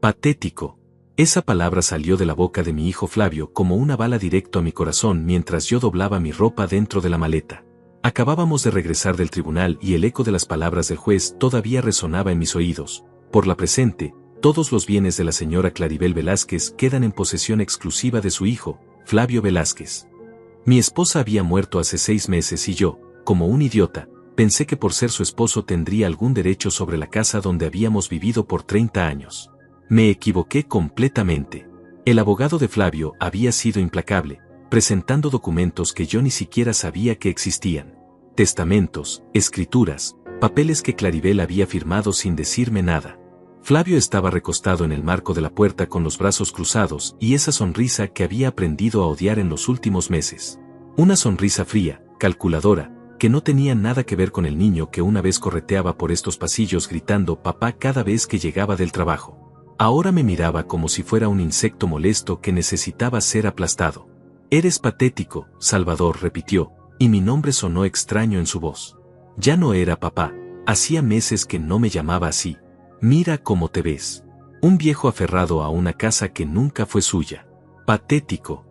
Patético. Esa palabra salió de la boca de mi hijo Flavio como una bala directo a mi corazón mientras yo doblaba mi ropa dentro de la maleta. Acabábamos de regresar del tribunal y el eco de las palabras del juez todavía resonaba en mis oídos. Por la presente, todos los bienes de la señora Claribel Velázquez quedan en posesión exclusiva de su hijo, Flavio Velázquez. Mi esposa había muerto hace 6 meses y yo, como un idiota, pensé que por ser su esposo tendría algún derecho sobre la casa donde habíamos vivido por 30 años. Me equivoqué completamente. El abogado de Flavio había sido implacable, presentando documentos que yo ni siquiera sabía que existían. Testamentos, escrituras, papeles que Claribel había firmado sin decirme nada. Flavio estaba recostado en el marco de la puerta con los brazos cruzados y esa sonrisa que había aprendido a odiar en los últimos meses. Una sonrisa fría, calculadora, que no tenía nada que ver con el niño que una vez correteaba por estos pasillos gritando papá cada vez que llegaba del trabajo. Ahora me miraba como si fuera un insecto molesto que necesitaba ser aplastado. Eres patético, Salvador, repitió, y mi nombre sonó extraño en su voz. Ya no era papá, hacía meses que no me llamaba así. Mira cómo te ves. Un viejo aferrado a una casa que nunca fue suya. Patético.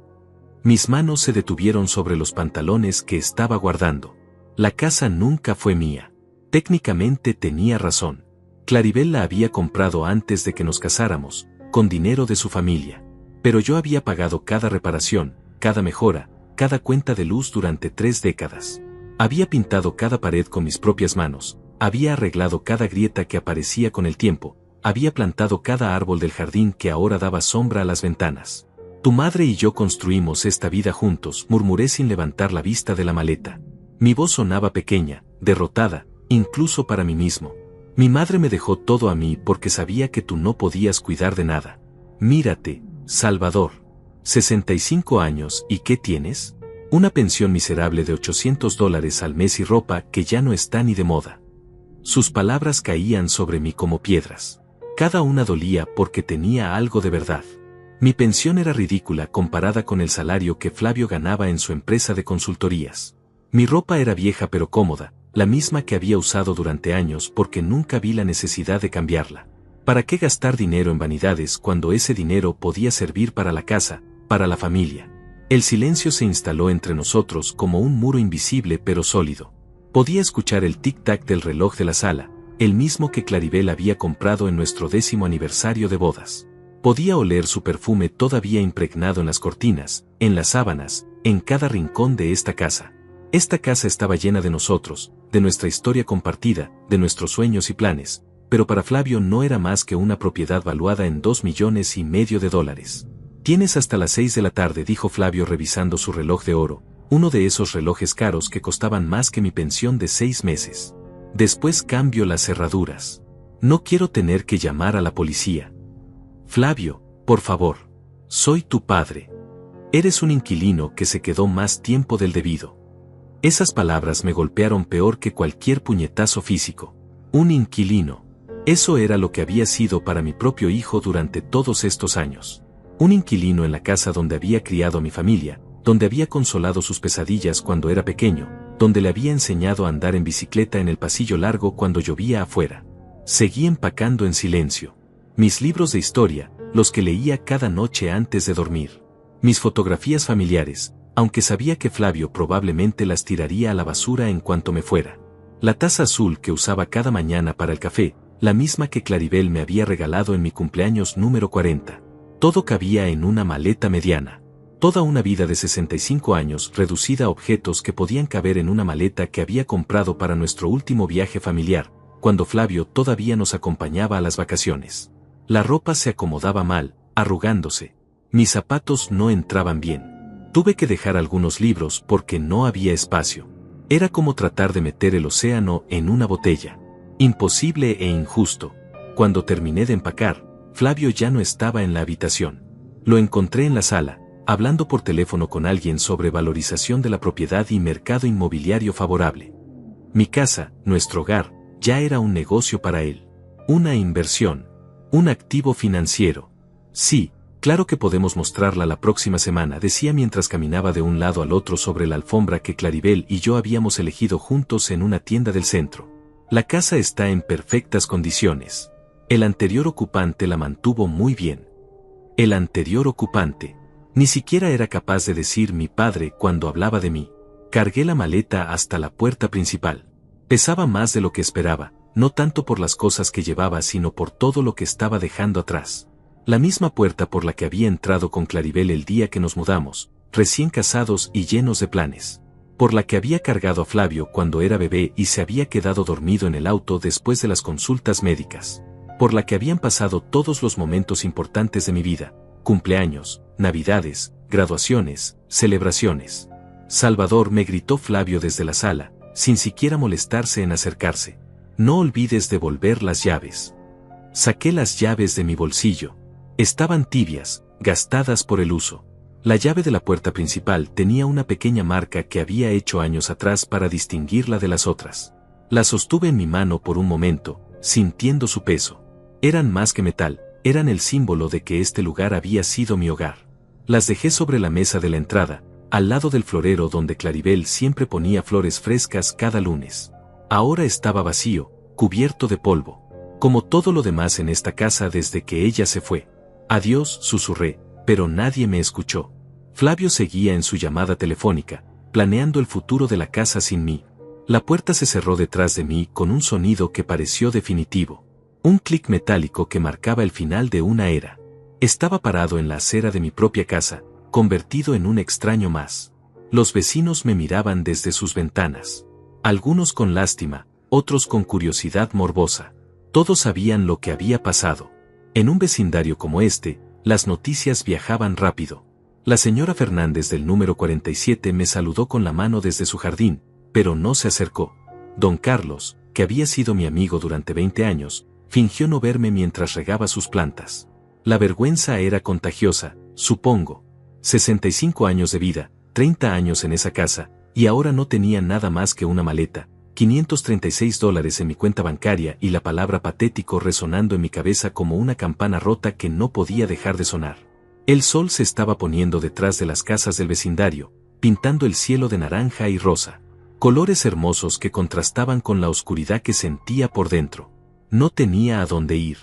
Mis manos se detuvieron sobre los pantalones que estaba guardando. La casa nunca fue mía. Técnicamente tenía razón. Claribel la había comprado antes de que nos casáramos, con dinero de su familia. Pero yo había pagado cada reparación, cada mejora, cada cuenta de luz durante 3 décadas. Había pintado cada pared con mis propias manos, había arreglado cada grieta que aparecía con el tiempo, había plantado cada árbol del jardín que ahora daba sombra a las ventanas. Tu madre y yo construimos esta vida juntos, murmuré sin levantar la vista de la maleta. Mi voz sonaba pequeña, derrotada, incluso para mí mismo. Mi madre me dejó todo a mí porque sabía que tú no podías cuidar de nada. Mírate, Salvador. 65 años, ¿y qué tienes? Una pensión miserable de $800 al mes y ropa que ya no está ni de moda. Sus palabras caían sobre mí como piedras. Cada una dolía porque tenía algo de verdad. Mi pensión era ridícula comparada con el salario que Flavio ganaba en su empresa de consultorías. Mi ropa era vieja pero cómoda, la misma que había usado durante años porque nunca vi la necesidad de cambiarla. ¿Para qué gastar dinero en vanidades cuando ese dinero podía servir para la casa, para la familia? El silencio se instaló entre nosotros como un muro invisible pero sólido. Podía escuchar el tic-tac del reloj de la sala, el mismo que Claribel había comprado en nuestro 10º aniversario de bodas. Podía oler su perfume todavía impregnado en las cortinas, en las sábanas, en cada rincón de esta casa. Esta casa estaba llena de nosotros, de nuestra historia compartida, de nuestros sueños y planes, pero para Flavio no era más que una propiedad valuada en $2,5 millones. Tienes hasta las 6 de la tarde, dijo Flavio revisando su reloj de oro, uno de esos relojes caros que costaban más que mi pensión de 6 meses. Después cambio las cerraduras. No quiero tener que llamar a la policía. Flavio, por favor. Soy tu padre. Eres un inquilino que se quedó más tiempo del debido. Esas palabras me golpearon peor que cualquier puñetazo físico. Un inquilino. Eso era lo que había sido para mi propio hijo durante todos estos años. Un inquilino en la casa donde había criado a mi familia, donde había consolado sus pesadillas cuando era pequeño, donde le había enseñado a andar en bicicleta en el pasillo largo cuando llovía afuera. Seguí empacando en silencio. Mis libros de historia, los que leía cada noche antes de dormir. Mis fotografías familiares, aunque sabía que Flavio probablemente las tiraría a la basura en cuanto me fuera. La taza azul que usaba cada mañana para el café, la misma que Claribel me había regalado en mi cumpleaños número 40. Todo cabía en una maleta mediana. Toda una vida de 65 años reducida a objetos que podían caber en una maleta que había comprado para nuestro último viaje familiar, cuando Flavio todavía nos acompañaba a las vacaciones. La ropa se acomodaba mal, arrugándose. Mis zapatos no entraban bien. Tuve que dejar algunos libros porque no había espacio. Era como tratar de meter el océano en una botella. Imposible e injusto. Cuando terminé de empacar, Flavio ya no estaba en la habitación. Lo encontré en la sala, hablando por teléfono con alguien sobre valorización de la propiedad y mercado inmobiliario favorable. Mi casa, nuestro hogar, ya era un negocio para él. Una inversión. Un activo financiero. Sí, claro que podemos mostrarla la próxima semana, decía mientras caminaba de un lado al otro sobre la alfombra que Claribel y yo habíamos elegido juntos en una tienda del centro. La casa está en perfectas condiciones. El anterior ocupante la mantuvo muy bien. El anterior ocupante. Ni siquiera era capaz de decir mi padre cuando hablaba de mí. Cargué la maleta hasta la puerta principal. Pesaba más de lo que esperaba, no tanto por las cosas que llevaba sino por todo lo que estaba dejando atrás. La misma puerta por la que había entrado con Claribel el día que nos mudamos, recién casados y llenos de planes. Por la que había cargado a Flavio cuando era bebé y se había quedado dormido en el auto después de las consultas médicas. Por la que habían pasado todos los momentos importantes de mi vida, cumpleaños, navidades, graduaciones, celebraciones. Salvador, me gritó Flavio desde la sala, sin siquiera molestarse en acercarse. No olvides devolver las llaves. Saqué las llaves de mi bolsillo. Estaban tibias, gastadas por el uso. La llave de la puerta principal tenía una pequeña marca que había hecho años atrás para distinguirla de las otras. La sostuve en mi mano por un momento, sintiendo su peso. Eran más que metal, eran el símbolo de que este lugar había sido mi hogar. Las dejé sobre la mesa de la entrada, al lado del florero donde Claribel siempre ponía flores frescas cada lunes. Ahora estaba vacío, cubierto de polvo. Como todo lo demás en esta casa desde que ella se fue. Adiós, susurré, pero nadie me escuchó. Flavio seguía en su llamada telefónica, planeando el futuro de la casa sin mí. La puerta se cerró detrás de mí con un sonido que pareció definitivo. Un clic metálico que marcaba el final de una era. Estaba parado en la acera de mi propia casa, convertido en un extraño más. Los vecinos me miraban desde sus ventanas. Algunos con lástima, otros con curiosidad morbosa. Todos sabían lo que había pasado. En un vecindario como este, las noticias viajaban rápido. La señora Fernández del número 47 me saludó con la mano desde su jardín, pero no se acercó. Don Carlos, que había sido mi amigo durante 20 años, fingió no verme mientras regaba sus plantas. La vergüenza era contagiosa, supongo. 65 años de vida, 30 años en esa casa, y ahora no tenía nada más que una maleta, $536 en mi cuenta bancaria y la palabra patético resonando en mi cabeza como una campana rota que no podía dejar de sonar. El sol se estaba poniendo detrás de las casas del vecindario, pintando el cielo de naranja y rosa. Colores hermosos que contrastaban con la oscuridad que sentía por dentro. No tenía a dónde ir.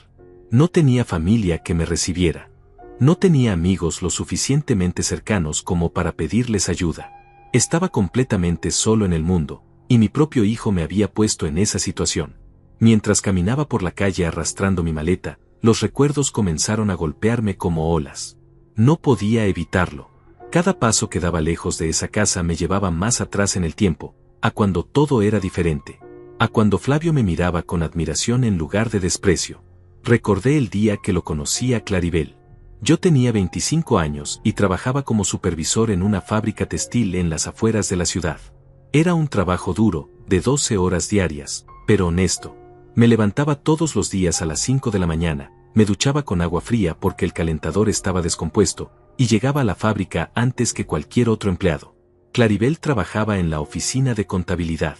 No tenía familia que me recibiera. No tenía amigos lo suficientemente cercanos como para pedirles ayuda. Estaba completamente solo en el mundo, y mi propio hijo me había puesto en esa situación. Mientras caminaba por la calle arrastrando mi maleta, los recuerdos comenzaron a golpearme como olas. No podía evitarlo. Cada paso que daba lejos de esa casa me llevaba más atrás en el tiempo, a cuando todo era diferente. A cuando Flavio me miraba con admiración en lugar de desprecio. Recordé el día que lo conocí a Claribel. Yo tenía 25 años y trabajaba como supervisor en una fábrica textil en las afueras de la ciudad. Era un trabajo duro, de 12 horas diarias, pero honesto. Me levantaba todos los días a las 5 de la mañana, me duchaba con agua fría porque el calentador estaba descompuesto, y llegaba a la fábrica antes que cualquier otro empleado. Claribel trabajaba en la oficina de contabilidad.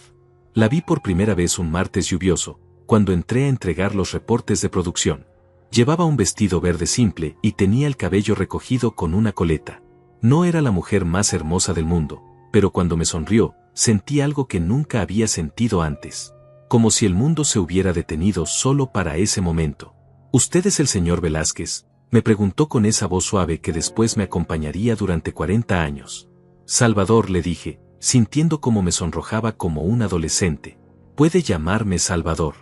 La vi por primera vez un martes lluvioso, cuando entré a entregar los reportes de producción. Llevaba un vestido verde simple y tenía el cabello recogido con una coleta. No era la mujer más hermosa del mundo, pero cuando me sonrió, sentí algo que nunca había sentido antes. Como si el mundo se hubiera detenido solo para ese momento. ¿Usted es el señor Velázquez?, me preguntó con esa voz suave que después me acompañaría durante 40 años. Salvador, le dije, sintiendo cómo me sonrojaba como un adolescente. Puede llamarme Salvador.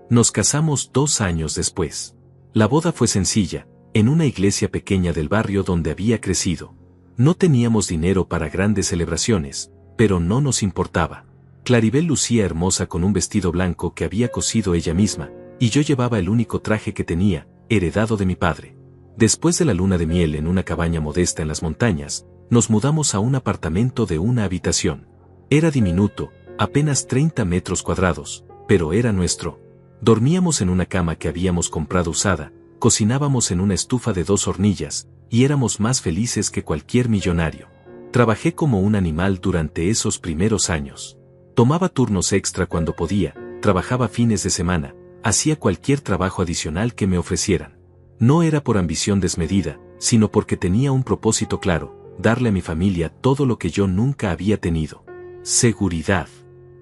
Nos casamos 2 años después. La boda fue sencilla, en una iglesia pequeña del barrio donde había crecido. No teníamos dinero para grandes celebraciones, pero no nos importaba. Claribel lucía hermosa con un vestido blanco que había cosido ella misma, y yo llevaba el único traje que tenía, heredado de mi padre. Después de la luna de miel en una cabaña modesta en las montañas, nos mudamos a un apartamento de una habitación. Era diminuto, apenas 30 metros cuadrados, pero era nuestro. Dormíamos en una cama que habíamos comprado usada, cocinábamos en una estufa de 2 hornillas, y éramos más felices que cualquier millonario. Trabajé como un animal durante esos primeros años. Tomaba turnos extra cuando podía, trabajaba fines de semana, hacía cualquier trabajo adicional que me ofrecieran. No era por ambición desmedida, sino porque tenía un propósito claro, darle a mi familia todo lo que yo nunca había tenido. Seguridad.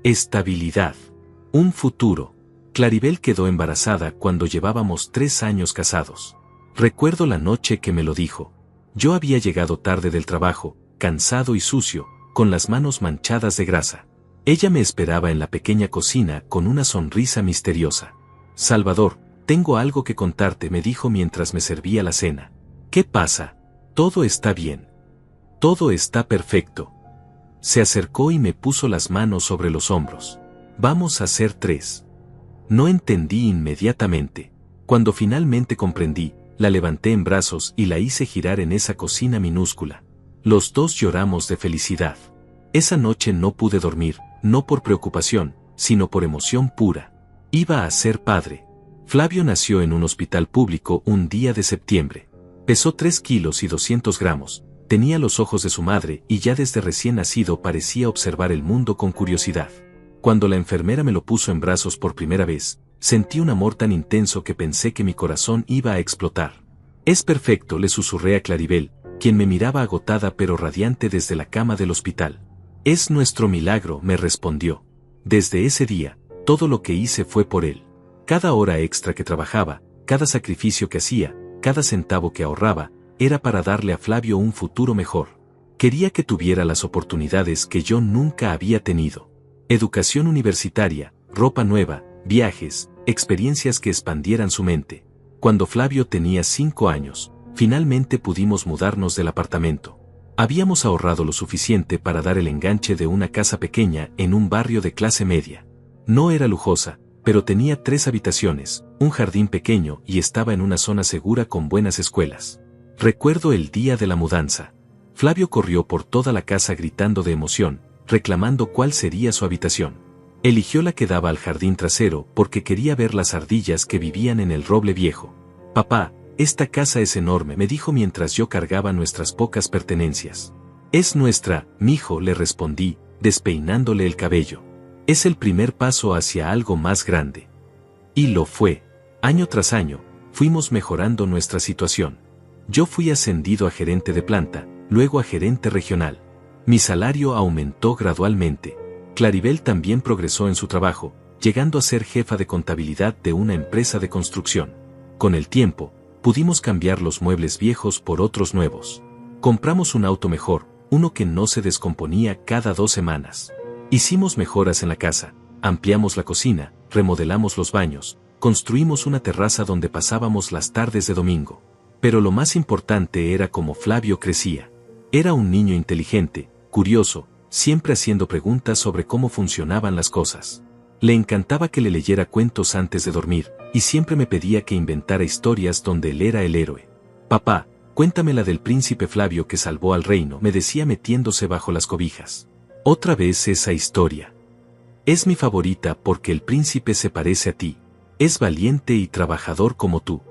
Estabilidad. Un futuro. Claribel quedó embarazada cuando llevábamos 3 años casados. Recuerdo la noche que me lo dijo. Yo había llegado tarde del trabajo, cansado y sucio, con las manos manchadas de grasa. Ella me esperaba en la pequeña cocina con una sonrisa misteriosa. Salvador, tengo algo que contarte, me dijo mientras me servía la cena. ¿Qué pasa? Todo está bien. Todo está perfecto. Se acercó y me puso las manos sobre los hombros. Vamos a ser 3. No entendí inmediatamente. Cuando finalmente comprendí, la levanté en brazos y la hice girar en esa cocina minúscula. Los dos lloramos de felicidad. Esa noche no pude dormir, no por preocupación, sino por emoción pura. Iba a ser padre. Flavio nació en un hospital público un día de septiembre. Pesó 3 kilos y 200 gramos, tenía los ojos de su madre y ya desde recién nacido parecía observar el mundo con curiosidad. Cuando la enfermera me lo puso en brazos por primera vez, sentí un amor tan intenso que pensé que mi corazón iba a explotar. Es perfecto, le susurré a Claribel, quien me miraba agotada pero radiante desde la cama del hospital. Es nuestro milagro, me respondió. Desde ese día, todo lo que hice fue por él. Cada hora extra que trabajaba, cada sacrificio que hacía, cada centavo que ahorraba, era para darle a Flavio un futuro mejor. Quería que tuviera las oportunidades que yo nunca había tenido. Educación universitaria, ropa nueva, viajes, experiencias que expandieran su mente. Cuando Flavio tenía 5 años, finalmente pudimos mudarnos del apartamento. Habíamos ahorrado lo suficiente para dar el enganche de una casa pequeña en un barrio de clase media. No era lujosa, pero tenía 3 habitaciones, un jardín pequeño y estaba en una zona segura con buenas escuelas. Recuerdo el día de la mudanza. Flavio corrió por toda la casa gritando de emoción, reclamando cuál sería su habitación. Eligió la que daba al jardín trasero porque quería ver las ardillas que vivían en el roble viejo. Papá, esta casa es enorme, me dijo mientras yo cargaba nuestras pocas pertenencias. Es nuestra, mijo, le respondí, despeinándole el cabello. Es el primer paso hacia algo más grande. Y lo fue. Año tras año, fuimos mejorando nuestra situación. Yo fui ascendido a gerente de planta, luego a gerente regional. Mi salario aumentó gradualmente. Claribel también progresó en su trabajo, llegando a ser jefa de contabilidad de una empresa de construcción. Con el tiempo, pudimos cambiar los muebles viejos por otros nuevos. Compramos un auto mejor, uno que no se descomponía cada 2 semanas. Hicimos mejoras en la casa, ampliamos la cocina, remodelamos los baños, construimos una terraza donde pasábamos las tardes de domingo. Pero lo más importante era cómo Flavio crecía. Era un niño inteligente, curioso, siempre haciendo preguntas sobre cómo funcionaban las cosas. Le encantaba que le leyera cuentos antes de dormir, y siempre me pedía que inventara historias donde él era el héroe. Papá, cuéntame la del príncipe Flavio que salvó al reino, me decía metiéndose bajo las cobijas. Otra vez esa historia. Es mi favorita porque el príncipe se parece a ti. Es valiente y trabajador como tú.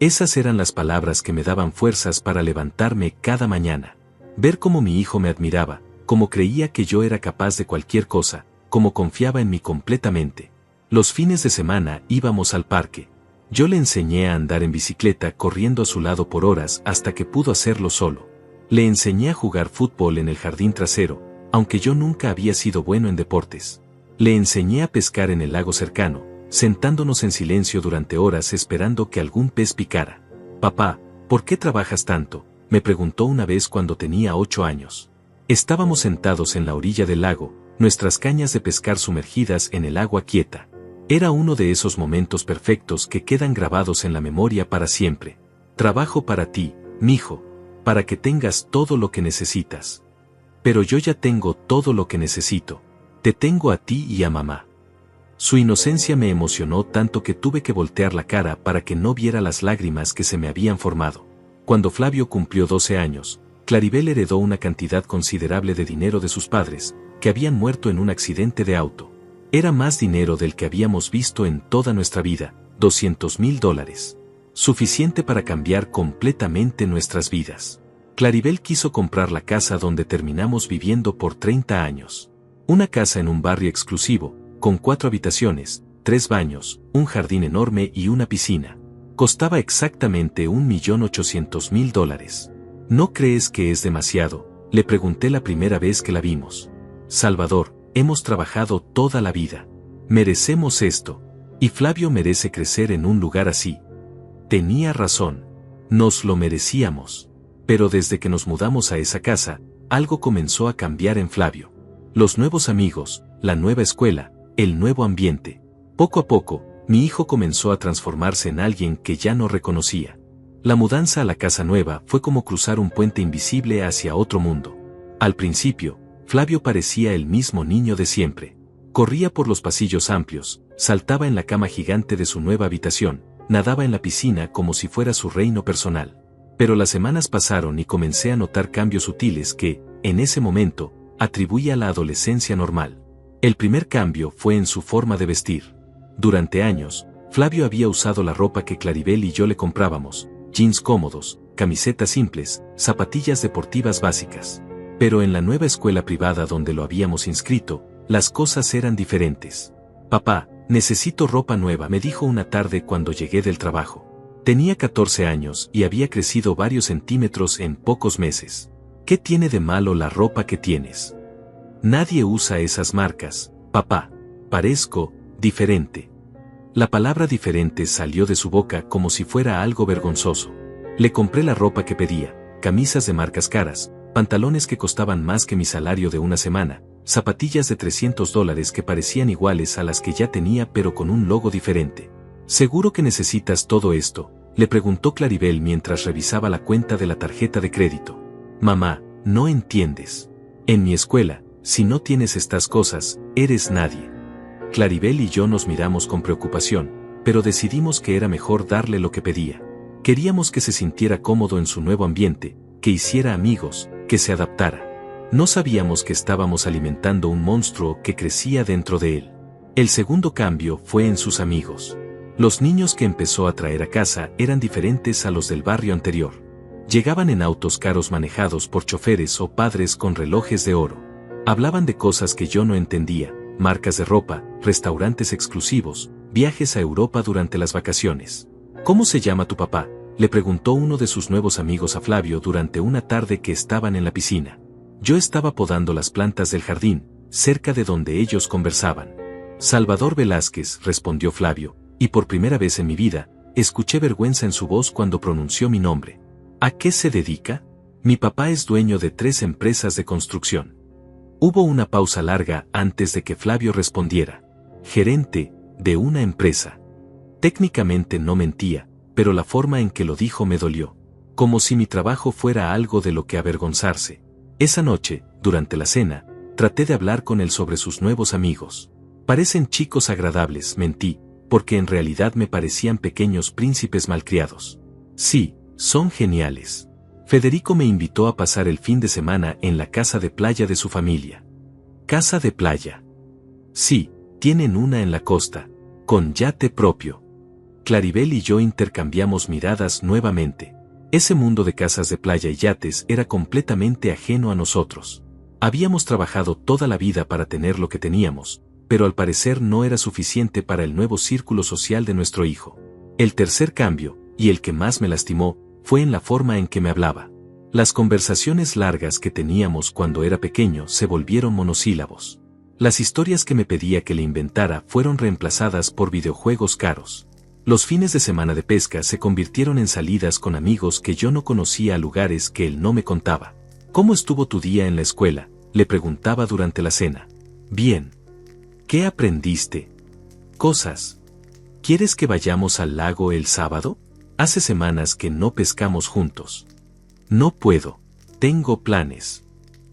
Esas eran las palabras que me daban fuerzas para levantarme cada mañana. Ver cómo mi hijo me admiraba, cómo creía que yo era capaz de cualquier cosa, cómo confiaba en mí completamente. Los fines de semana íbamos al parque. Yo le enseñé a andar en bicicleta corriendo a su lado por horas hasta que pudo hacerlo solo. Le enseñé a jugar fútbol en el jardín trasero, aunque yo nunca había sido bueno en deportes. Le enseñé a pescar en el lago cercano, sentándonos en silencio durante horas esperando que algún pez picara. Papá, ¿por qué trabajas tanto?, me preguntó una vez cuando tenía 8 años. Estábamos sentados en la orilla del lago, nuestras cañas de pescar sumergidas en el agua quieta. Era uno de esos momentos perfectos que quedan grabados en la memoria para siempre. Trabajo para ti, mijo, para que tengas todo lo que necesitas. Pero yo ya tengo todo lo que necesito. Te tengo a ti y a mamá. Su inocencia me emocionó tanto que tuve que voltear la cara para que no viera las lágrimas que se me habían formado. Cuando Flavio cumplió 12 años, Claribel heredó una cantidad considerable de dinero de sus padres, que habían muerto en un accidente de auto. Era más dinero del que habíamos visto en toda nuestra vida, $200,000. Suficiente para cambiar completamente nuestras vidas. Claribel quiso comprar la casa donde terminamos viviendo por 30 años. Una casa en un barrio exclusivo, con 4 habitaciones, 3 baños, un jardín enorme y una piscina. Costaba exactamente $1.800.000. ¿No crees que es demasiado?, le pregunté la primera vez que la vimos. Salvador, hemos trabajado toda la vida. Merecemos esto. Y Flavio merece crecer en un lugar así. Tenía razón. Nos lo merecíamos. Pero desde que nos mudamos a esa casa, algo comenzó a cambiar en Flavio. Los nuevos amigos, la nueva escuela, el nuevo ambiente. Poco a poco, mi hijo comenzó a transformarse en alguien que ya no reconocía. La mudanza a la casa nueva fue como cruzar un puente invisible hacia otro mundo. Al principio, Flavio parecía el mismo niño de siempre. Corría por los pasillos amplios, saltaba en la cama gigante de su nueva habitación, nadaba en la piscina como si fuera su reino personal. Pero las semanas pasaron y comencé a notar cambios sutiles que, en ese momento, atribuía a la adolescencia normal. El primer cambio fue en su forma de vestir. Durante años, Flavio había usado la ropa que Claribel y yo le comprábamos, jeans cómodos, camisetas simples, zapatillas deportivas básicas. Pero en la nueva escuela privada donde lo habíamos inscrito, las cosas eran diferentes. Papá, necesito ropa nueva, me dijo una tarde cuando llegué del trabajo. Tenía 14 años y había crecido varios centímetros en pocos meses. ¿Qué tiene de malo la ropa que tienes? Nadie usa esas marcas, papá. Parezco diferente. La palabra diferente salió de su boca como si fuera algo vergonzoso. Le compré la ropa que pedía, camisas de marcas caras, pantalones que costaban más que mi salario de una semana, zapatillas de $300 que parecían iguales a las que ya tenía pero con un logo diferente. ¿Seguro que necesitas todo esto?, le preguntó Claribel mientras revisaba la cuenta de la tarjeta de crédito. Mamá, no entiendes. En mi escuela, si no tienes estas cosas, eres nadie. Claribel y yo nos miramos con preocupación, pero decidimos que era mejor darle lo que pedía. Queríamos que se sintiera cómodo en su nuevo ambiente, que hiciera amigos, que se adaptara. No sabíamos que estábamos alimentando un monstruo que crecía dentro de él. El segundo cambio fue en sus amigos. Los niños que empezó a traer a casa eran diferentes a los del barrio anterior. Llegaban en autos caros manejados por choferes o padres con relojes de oro. Hablaban de cosas que yo no entendía, marcas de ropa, restaurantes exclusivos, viajes a Europa durante las vacaciones. ¿Cómo se llama tu papá?, le preguntó uno de sus nuevos amigos a Flavio durante una tarde que estaban en la piscina. Yo estaba podando las plantas del jardín, cerca de donde ellos conversaban. Salvador Velázquez, respondió Flavio, y por primera vez en mi vida, escuché vergüenza en su voz cuando pronunció mi nombre. ¿A qué se dedica? Mi papá es dueño de 3 empresas de construcción. Hubo una pausa larga antes de que Flavio respondiera. Gerente de una empresa. Técnicamente no mentía, pero la forma en que lo dijo me dolió. Como si mi trabajo fuera algo de lo que avergonzarse. Esa noche, durante la cena, traté de hablar con él sobre sus nuevos amigos. Parecen chicos agradables, mentí, porque en realidad me parecían pequeños príncipes malcriados. Sí, son geniales. Federico me invitó a pasar el fin de semana en la casa de playa de su familia. ¿Casa de playa? Sí, tienen una en la costa, con yate propio. Claribel y yo intercambiamos miradas nuevamente. Ese mundo de casas de playa y yates era completamente ajeno a nosotros. Habíamos trabajado toda la vida para tener lo que teníamos, pero al parecer no era suficiente para el nuevo círculo social de nuestro hijo. El tercer cambio, y el que más me lastimó, fue en la forma en que me hablaba. Las conversaciones largas que teníamos cuando era pequeño se volvieron monosílabos. Las historias que me pedía que le inventara fueron reemplazadas por videojuegos caros. Los fines de semana de pesca se convirtieron en salidas con amigos que yo no conocía a lugares que él no me contaba. ¿Cómo estuvo tu día en la escuela?, le preguntaba durante la cena. Bien. ¿Qué aprendiste? Cosas. ¿Quieres que vayamos al lago el sábado? Hace semanas que no pescamos juntos. No puedo. Tengo planes.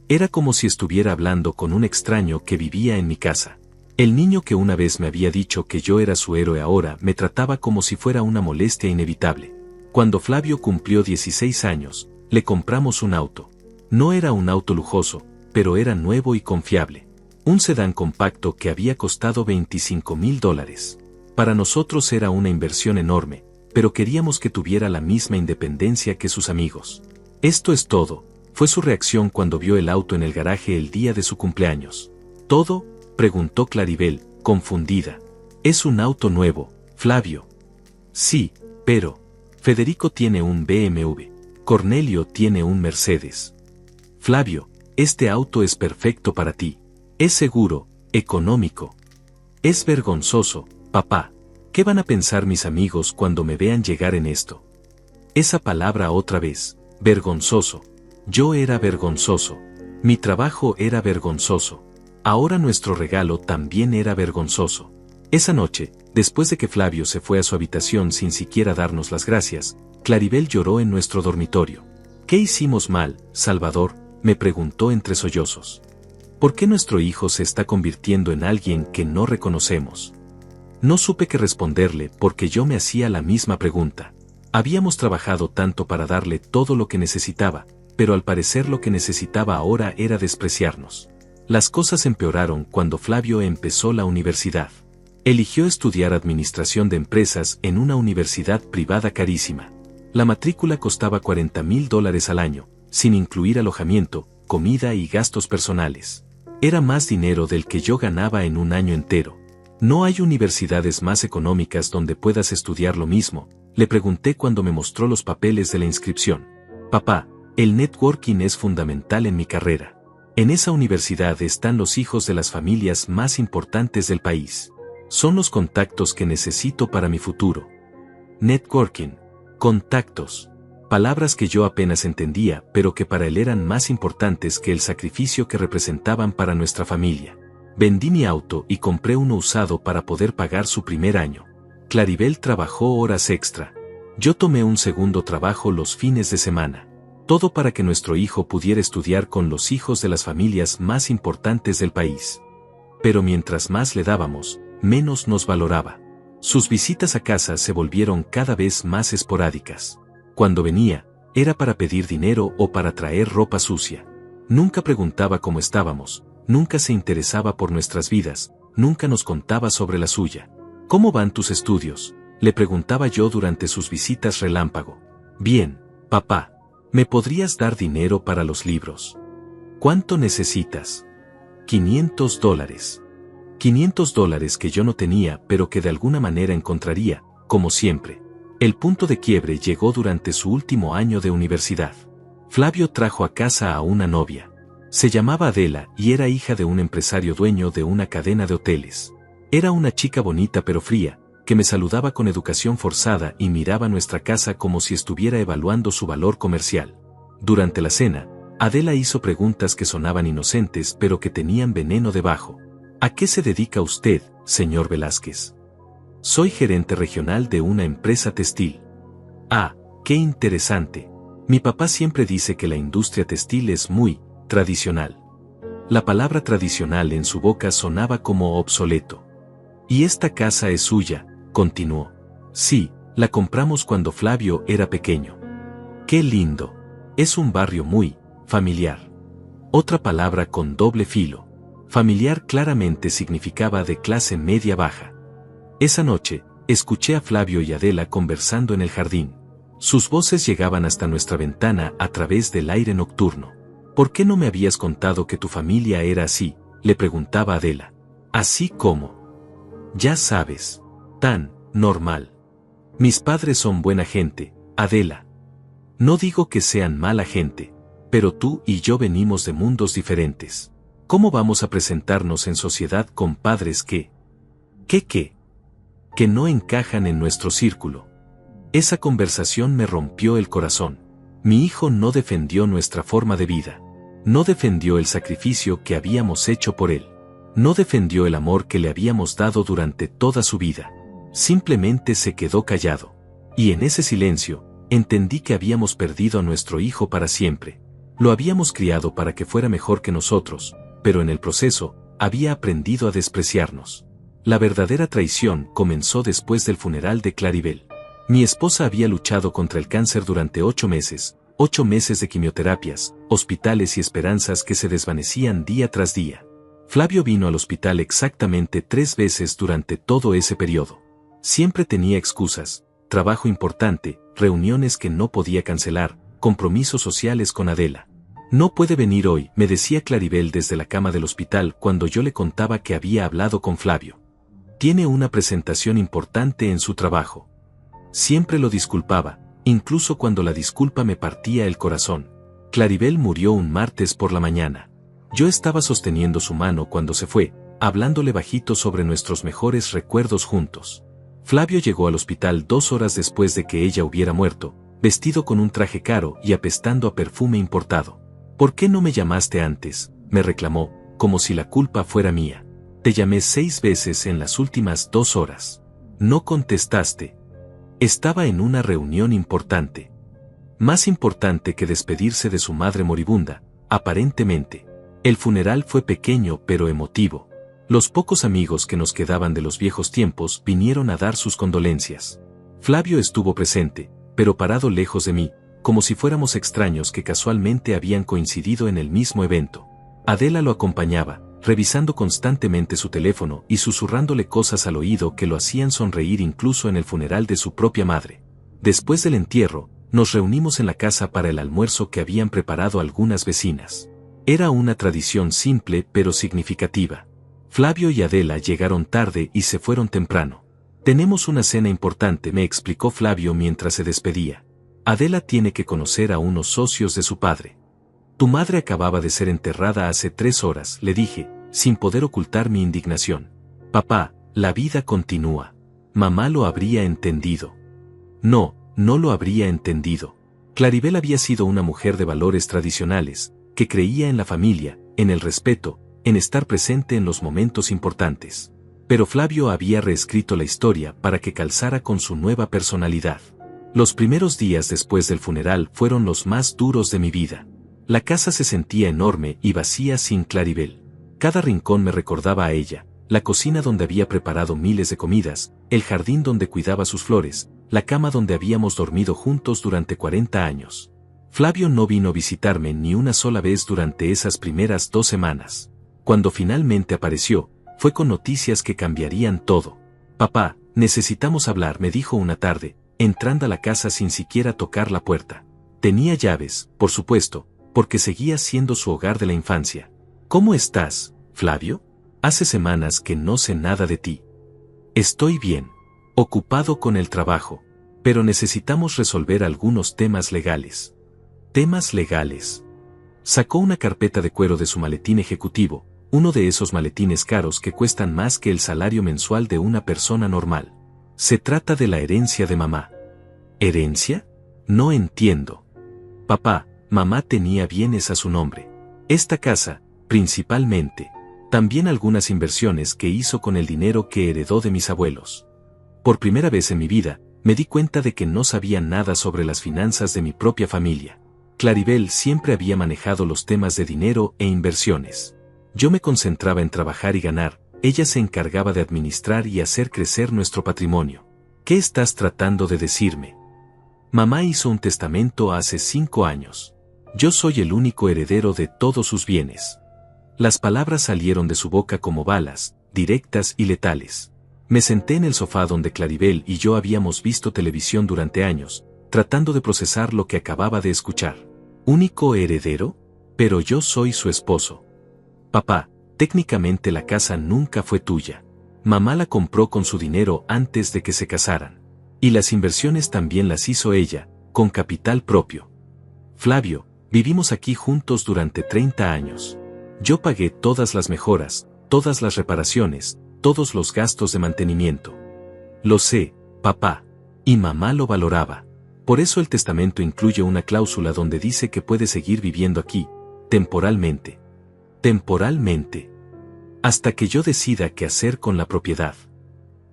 Era como si estuviera hablando con un extraño que vivía en mi casa. El niño que una vez me había dicho que yo era su héroe ahora me trataba como si fuera una molestia inevitable. Cuando Flavio cumplió 16 años, le compramos un auto. No era un auto lujoso, pero era nuevo y confiable. Un sedán compacto que había costado $25,000. Para nosotros era una inversión enorme, pero queríamos que tuviera la misma independencia que sus amigos. Esto es todo, fue su reacción cuando vio el auto en el garaje el día de su cumpleaños. ¿Todo?, preguntó Claribel, confundida. Es un auto nuevo, Flavio. Sí, pero Federico tiene un BMW. Cornelio tiene un Mercedes. Flavio, este auto es perfecto para ti. Es seguro, económico. Es vergonzoso, papá. ¿Qué van a pensar mis amigos cuando me vean llegar en esto? Esa palabra otra vez, vergonzoso. Yo era vergonzoso. Mi trabajo era vergonzoso. Ahora nuestro regalo también era vergonzoso. Esa noche, después de que Flavio se fue a su habitación sin siquiera darnos las gracias, Claribel lloró en nuestro dormitorio. ¿Qué hicimos mal, Salvador?, me preguntó entre sollozos. ¿Por qué nuestro hijo se está convirtiendo en alguien que no reconocemos? No supe qué responderle porque yo me hacía la misma pregunta. Habíamos trabajado tanto para darle todo lo que necesitaba, pero al parecer lo que necesitaba ahora era despreciarnos. Las cosas empeoraron cuando Flavio empezó la universidad. Eligió estudiar administración de empresas en una universidad privada carísima. La matrícula costaba $40,000 al año, sin incluir alojamiento, comida y gastos personales. Era más dinero del que yo ganaba en un año entero. ¿No hay universidades más económicas donde puedas estudiar lo mismo?, le pregunté cuando me mostró los papeles de la inscripción. Papá, el networking es fundamental en mi carrera. En esa universidad están los hijos de las familias más importantes del país. Son los contactos que necesito para mi futuro. Networking. Contactos. Palabras que yo apenas entendía, pero que para él eran más importantes que el sacrificio que representaban para nuestra familia. Vendí mi auto y compré uno usado para poder pagar su primer año. Claribel trabajó horas extra. Yo tomé un segundo trabajo los fines de semana. Todo para que nuestro hijo pudiera estudiar con los hijos de las familias más importantes del país. Pero mientras más le dábamos, menos nos valoraba. Sus visitas a casa se volvieron cada vez más esporádicas. Cuando venía, era para pedir dinero o para traer ropa sucia. Nunca preguntaba cómo estábamos, nunca se interesaba por nuestras vidas, nunca nos contaba sobre la suya. ¿Cómo van tus estudios?, le preguntaba yo durante sus visitas relámpago. Bien, papá. ¿Me podrías dar dinero para los libros? ¿Cuánto necesitas? $500. $500 que yo no tenía, pero que de alguna manera encontraría, como siempre. El punto de quiebre llegó durante su último año de universidad. Flavio trajo a casa a una novia. Se llamaba Adela y era hija de un empresario dueño de una cadena de hoteles. Era una chica bonita pero fría, que me saludaba con educación forzada y miraba nuestra casa como si estuviera evaluando su valor comercial. Durante la cena, Adela hizo preguntas que sonaban inocentes pero que tenían veneno debajo. ¿A qué se dedica usted, señor Velázquez? Soy gerente regional de una empresa textil. Ah, qué interesante. Mi papá siempre dice que la industria textil es muy tradicional. La palabra tradicional en su boca sonaba como obsoleto. ¿Y esta casa es suya?, continuó. Sí, la compramos cuando Flavio era pequeño. ¡Qué lindo! Es un barrio muy familiar. Otra palabra con doble filo. Familiar claramente significaba de clase media baja. Esa noche, escuché a Flavio y Adela conversando en el jardín. Sus voces llegaban hasta nuestra ventana a través del aire nocturno. ¿Por qué no me habías contado que tu familia era así?, le preguntaba Adela. Así como. Ya sabes. Tan normal. Mis padres son buena gente, Adela. No digo que sean mala gente, pero tú y yo venimos de mundos diferentes. ¿Cómo vamos a presentarnos en sociedad con padres que no encajan en nuestro círculo? Esa conversación me rompió el corazón. Mi hijo no defendió nuestra forma de vida. No defendió el sacrificio que habíamos hecho por él. No defendió el amor que le habíamos dado durante toda su vida. Simplemente se quedó callado. Y en ese silencio, entendí que habíamos perdido a nuestro hijo para siempre. Lo habíamos criado para que fuera mejor que nosotros, pero en el proceso, había aprendido a despreciarnos. La verdadera traición comenzó después del funeral de Claribel. Mi esposa había luchado contra el cáncer durante 8 meses, 8 meses de quimioterapias, hospitales y esperanzas que se desvanecían día tras día. Flavio vino al hospital exactamente 3 veces durante todo ese periodo. Siempre tenía excusas, trabajo importante, reuniones que no podía cancelar, compromisos sociales con Adela. No puede venir hoy, me decía Claribel desde la cama del hospital cuando yo le contaba que había hablado con Flavio. Tiene una presentación importante en su trabajo. Siempre lo disculpaba, incluso cuando la disculpa me partía el corazón. Claribel murió un martes por la mañana. Yo estaba sosteniendo su mano cuando se fue, hablándole bajito sobre nuestros mejores recuerdos juntos. Flavio llegó al hospital 2 horas después de que ella hubiera muerto, vestido con un traje caro y apestando a perfume importado. ¿Por qué no me llamaste antes?, me reclamó, como si la culpa fuera mía. Te llamé 6 veces en las últimas 2 horas. No contestaste. Estaba en una reunión importante. Más importante que despedirse de su madre moribunda, aparentemente. El funeral fue pequeño pero emotivo. Los pocos amigos que nos quedaban de los viejos tiempos vinieron a dar sus condolencias. Flavio estuvo presente, pero parado lejos de mí, como si fuéramos extraños que casualmente habían coincidido en el mismo evento. Adela lo acompañaba, revisando constantemente su teléfono y susurrándole cosas al oído que lo hacían sonreír incluso en el funeral de su propia madre. Después del entierro, nos reunimos en la casa para el almuerzo que habían preparado algunas vecinas. Era una tradición simple pero significativa. Flavio y Adela llegaron tarde y se fueron temprano. Tenemos una cena importante, me explicó Flavio mientras se despedía. Adela tiene que conocer a unos socios de su padre. Tu madre acababa de ser enterrada hace 3 horas, le dije, sin poder ocultar mi indignación. Papá, la vida continúa. Mamá lo habría entendido. No, no lo habría entendido. Claribel había sido una mujer de valores tradicionales, que creía en la familia, en el respeto, en estar presente en los momentos importantes. Pero Flavio había reescrito la historia para que calzara con su nueva personalidad. Los primeros días después del funeral fueron los más duros de mi vida. La casa se sentía enorme y vacía sin Claribel. Cada rincón me recordaba a ella, la cocina donde había preparado miles de comidas, el jardín donde cuidaba sus flores, la cama donde habíamos dormido juntos durante 40 años. Flavio no vino a visitarme ni una sola vez durante esas primeras 2 semanas. Cuando finalmente apareció, fue con noticias que cambiarían todo. Papá, necesitamos hablar, me dijo una tarde, entrando a la casa sin siquiera tocar la puerta. Tenía llaves, por supuesto, porque seguía siendo su hogar de la infancia. ¿Cómo estás, Flavio? Hace semanas que no sé nada de ti. Estoy bien. Ocupado con el trabajo. Pero necesitamos resolver algunos temas legales. ¿Temas legales? Sacó una carpeta de cuero de su maletín ejecutivo, uno de esos maletines caros que cuestan más que el salario mensual de una persona normal. Se trata de la herencia de mamá. ¿Herencia? No entiendo. Papá, mamá tenía bienes a su nombre. Esta casa, principalmente. También algunas inversiones que hizo con el dinero que heredó de mis abuelos. Por primera vez en mi vida, me di cuenta de que no sabía nada sobre las finanzas de mi propia familia. Claribel siempre había manejado los temas de dinero e inversiones. Yo me concentraba en trabajar y ganar, ella se encargaba de administrar y hacer crecer nuestro patrimonio. ¿Qué estás tratando de decirme? Mamá hizo un testamento hace 5 años. Yo soy el único heredero de todos sus bienes. Las palabras salieron de su boca como balas, directas y letales. Me senté en el sofá donde Claribel y yo habíamos visto televisión durante años, tratando de procesar lo que acababa de escuchar. ¿Único heredero? Pero yo soy su esposo. Papá, técnicamente la casa nunca fue tuya. Mamá la compró con su dinero antes de que se casaran. Y las inversiones también las hizo ella, con capital propio. Flavio, vivimos aquí juntos durante 30 años. Yo pagué todas las mejoras, todas las reparaciones, todos los gastos de mantenimiento. Lo sé, papá. Y mamá lo valoraba. Por eso el testamento incluye una cláusula donde dice que puede seguir viviendo aquí, temporalmente. Temporalmente. Hasta que yo decida qué hacer con la propiedad.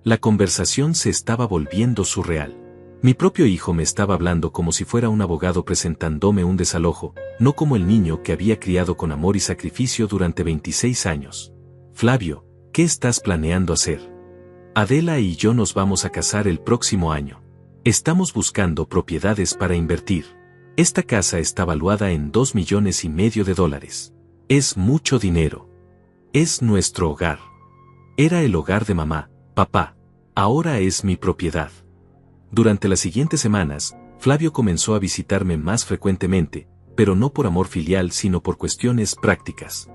La conversación se estaba volviendo surreal. Mi propio hijo me estaba hablando como si fuera un abogado presentándome un desalojo, no como el niño que había criado con amor y sacrificio durante 26 años. Flavio, ¿qué estás planeando hacer? Adela y yo nos vamos a casar el próximo año. Estamos buscando propiedades para invertir. Esta casa está valuada en $2,5 millones. Es mucho dinero. Es nuestro hogar. Era el hogar de mamá, papá. Ahora es mi propiedad. Durante las siguientes semanas, Flavio comenzó a visitarme más frecuentemente, pero no por amor filial sino por cuestiones prácticas.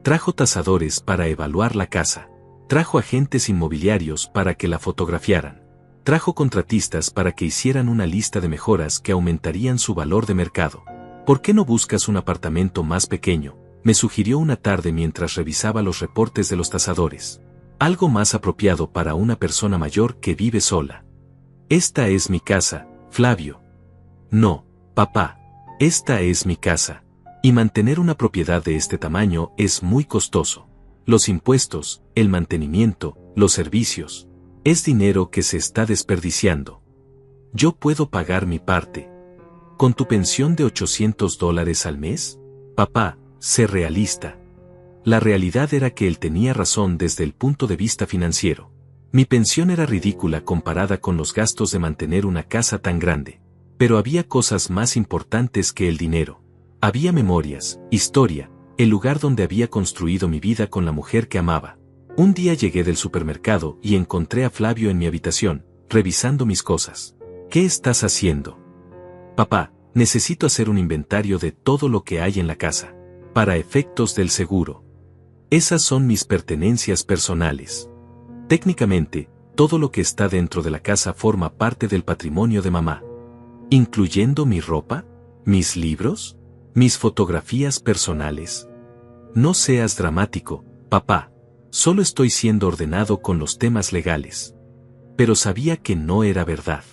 Trajo tasadores para evaluar la casa. Trajo agentes inmobiliarios para que la fotografiaran. Trajo contratistas para que hicieran una lista de mejoras que aumentarían su valor de mercado. ¿Por qué no buscas un apartamento más pequeño?, me sugirió una tarde mientras revisaba los reportes de los tasadores. Algo más apropiado para una persona mayor que vive sola. Esta es mi casa, Flavio. No, papá. Esta es mi casa. Y mantener una propiedad de este tamaño es muy costoso. Los impuestos, el mantenimiento, los servicios. Es dinero que se está desperdiciando. Yo puedo pagar mi parte. ¿Con tu pensión de $800 al mes? Papá, sé realista. La realidad era que él tenía razón desde el punto de vista financiero. Mi pensión era ridícula comparada con los gastos de mantener una casa tan grande. Pero había cosas más importantes que el dinero. Había memorias, historia, el lugar donde había construido mi vida con la mujer que amaba. Un día llegué del supermercado y encontré a Flavio en mi habitación, revisando mis cosas. ¿Qué estás haciendo? Papá, necesito hacer un inventario de todo lo que hay en la casa. Para efectos del seguro. Esas son mis pertenencias personales. Técnicamente, todo lo que está dentro de la casa forma parte del patrimonio de mamá. ¿Incluyendo mi ropa? ¿Mis libros? ¿Mis fotografías personales? No seas dramático, papá. Solo estoy siendo ordenado con los temas legales. Pero sabía que no era verdad.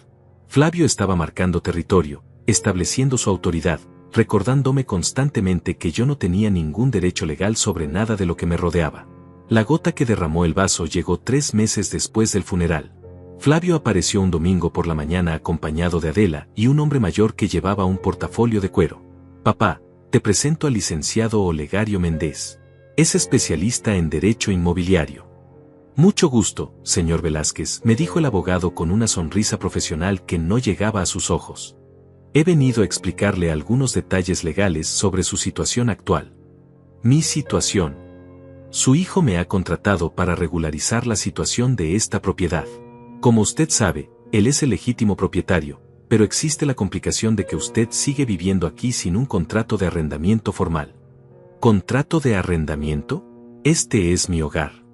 Flavio estaba marcando territorio, estableciendo su autoridad, recordándome constantemente que yo no tenía ningún derecho legal sobre nada de lo que me rodeaba. La gota que derramó el vaso llegó 3 meses después del funeral. Flavio apareció un domingo por la mañana acompañado de Adela y un hombre mayor que llevaba un portafolio de cuero. Papá, te presento al licenciado Olegario Méndez. Es especialista en derecho inmobiliario. Mucho gusto, señor Velázquez, me dijo el abogado con una sonrisa profesional que no llegaba a sus ojos. He venido a explicarle algunos detalles legales sobre su situación actual. Mi situación. Su hijo me ha contratado para regularizar la situación de esta propiedad. Como usted sabe, él es el legítimo propietario, pero existe la complicación de que usted sigue viviendo aquí sin un contrato de arrendamiento formal. ¿Contrato de arrendamiento? Este es mi hogar.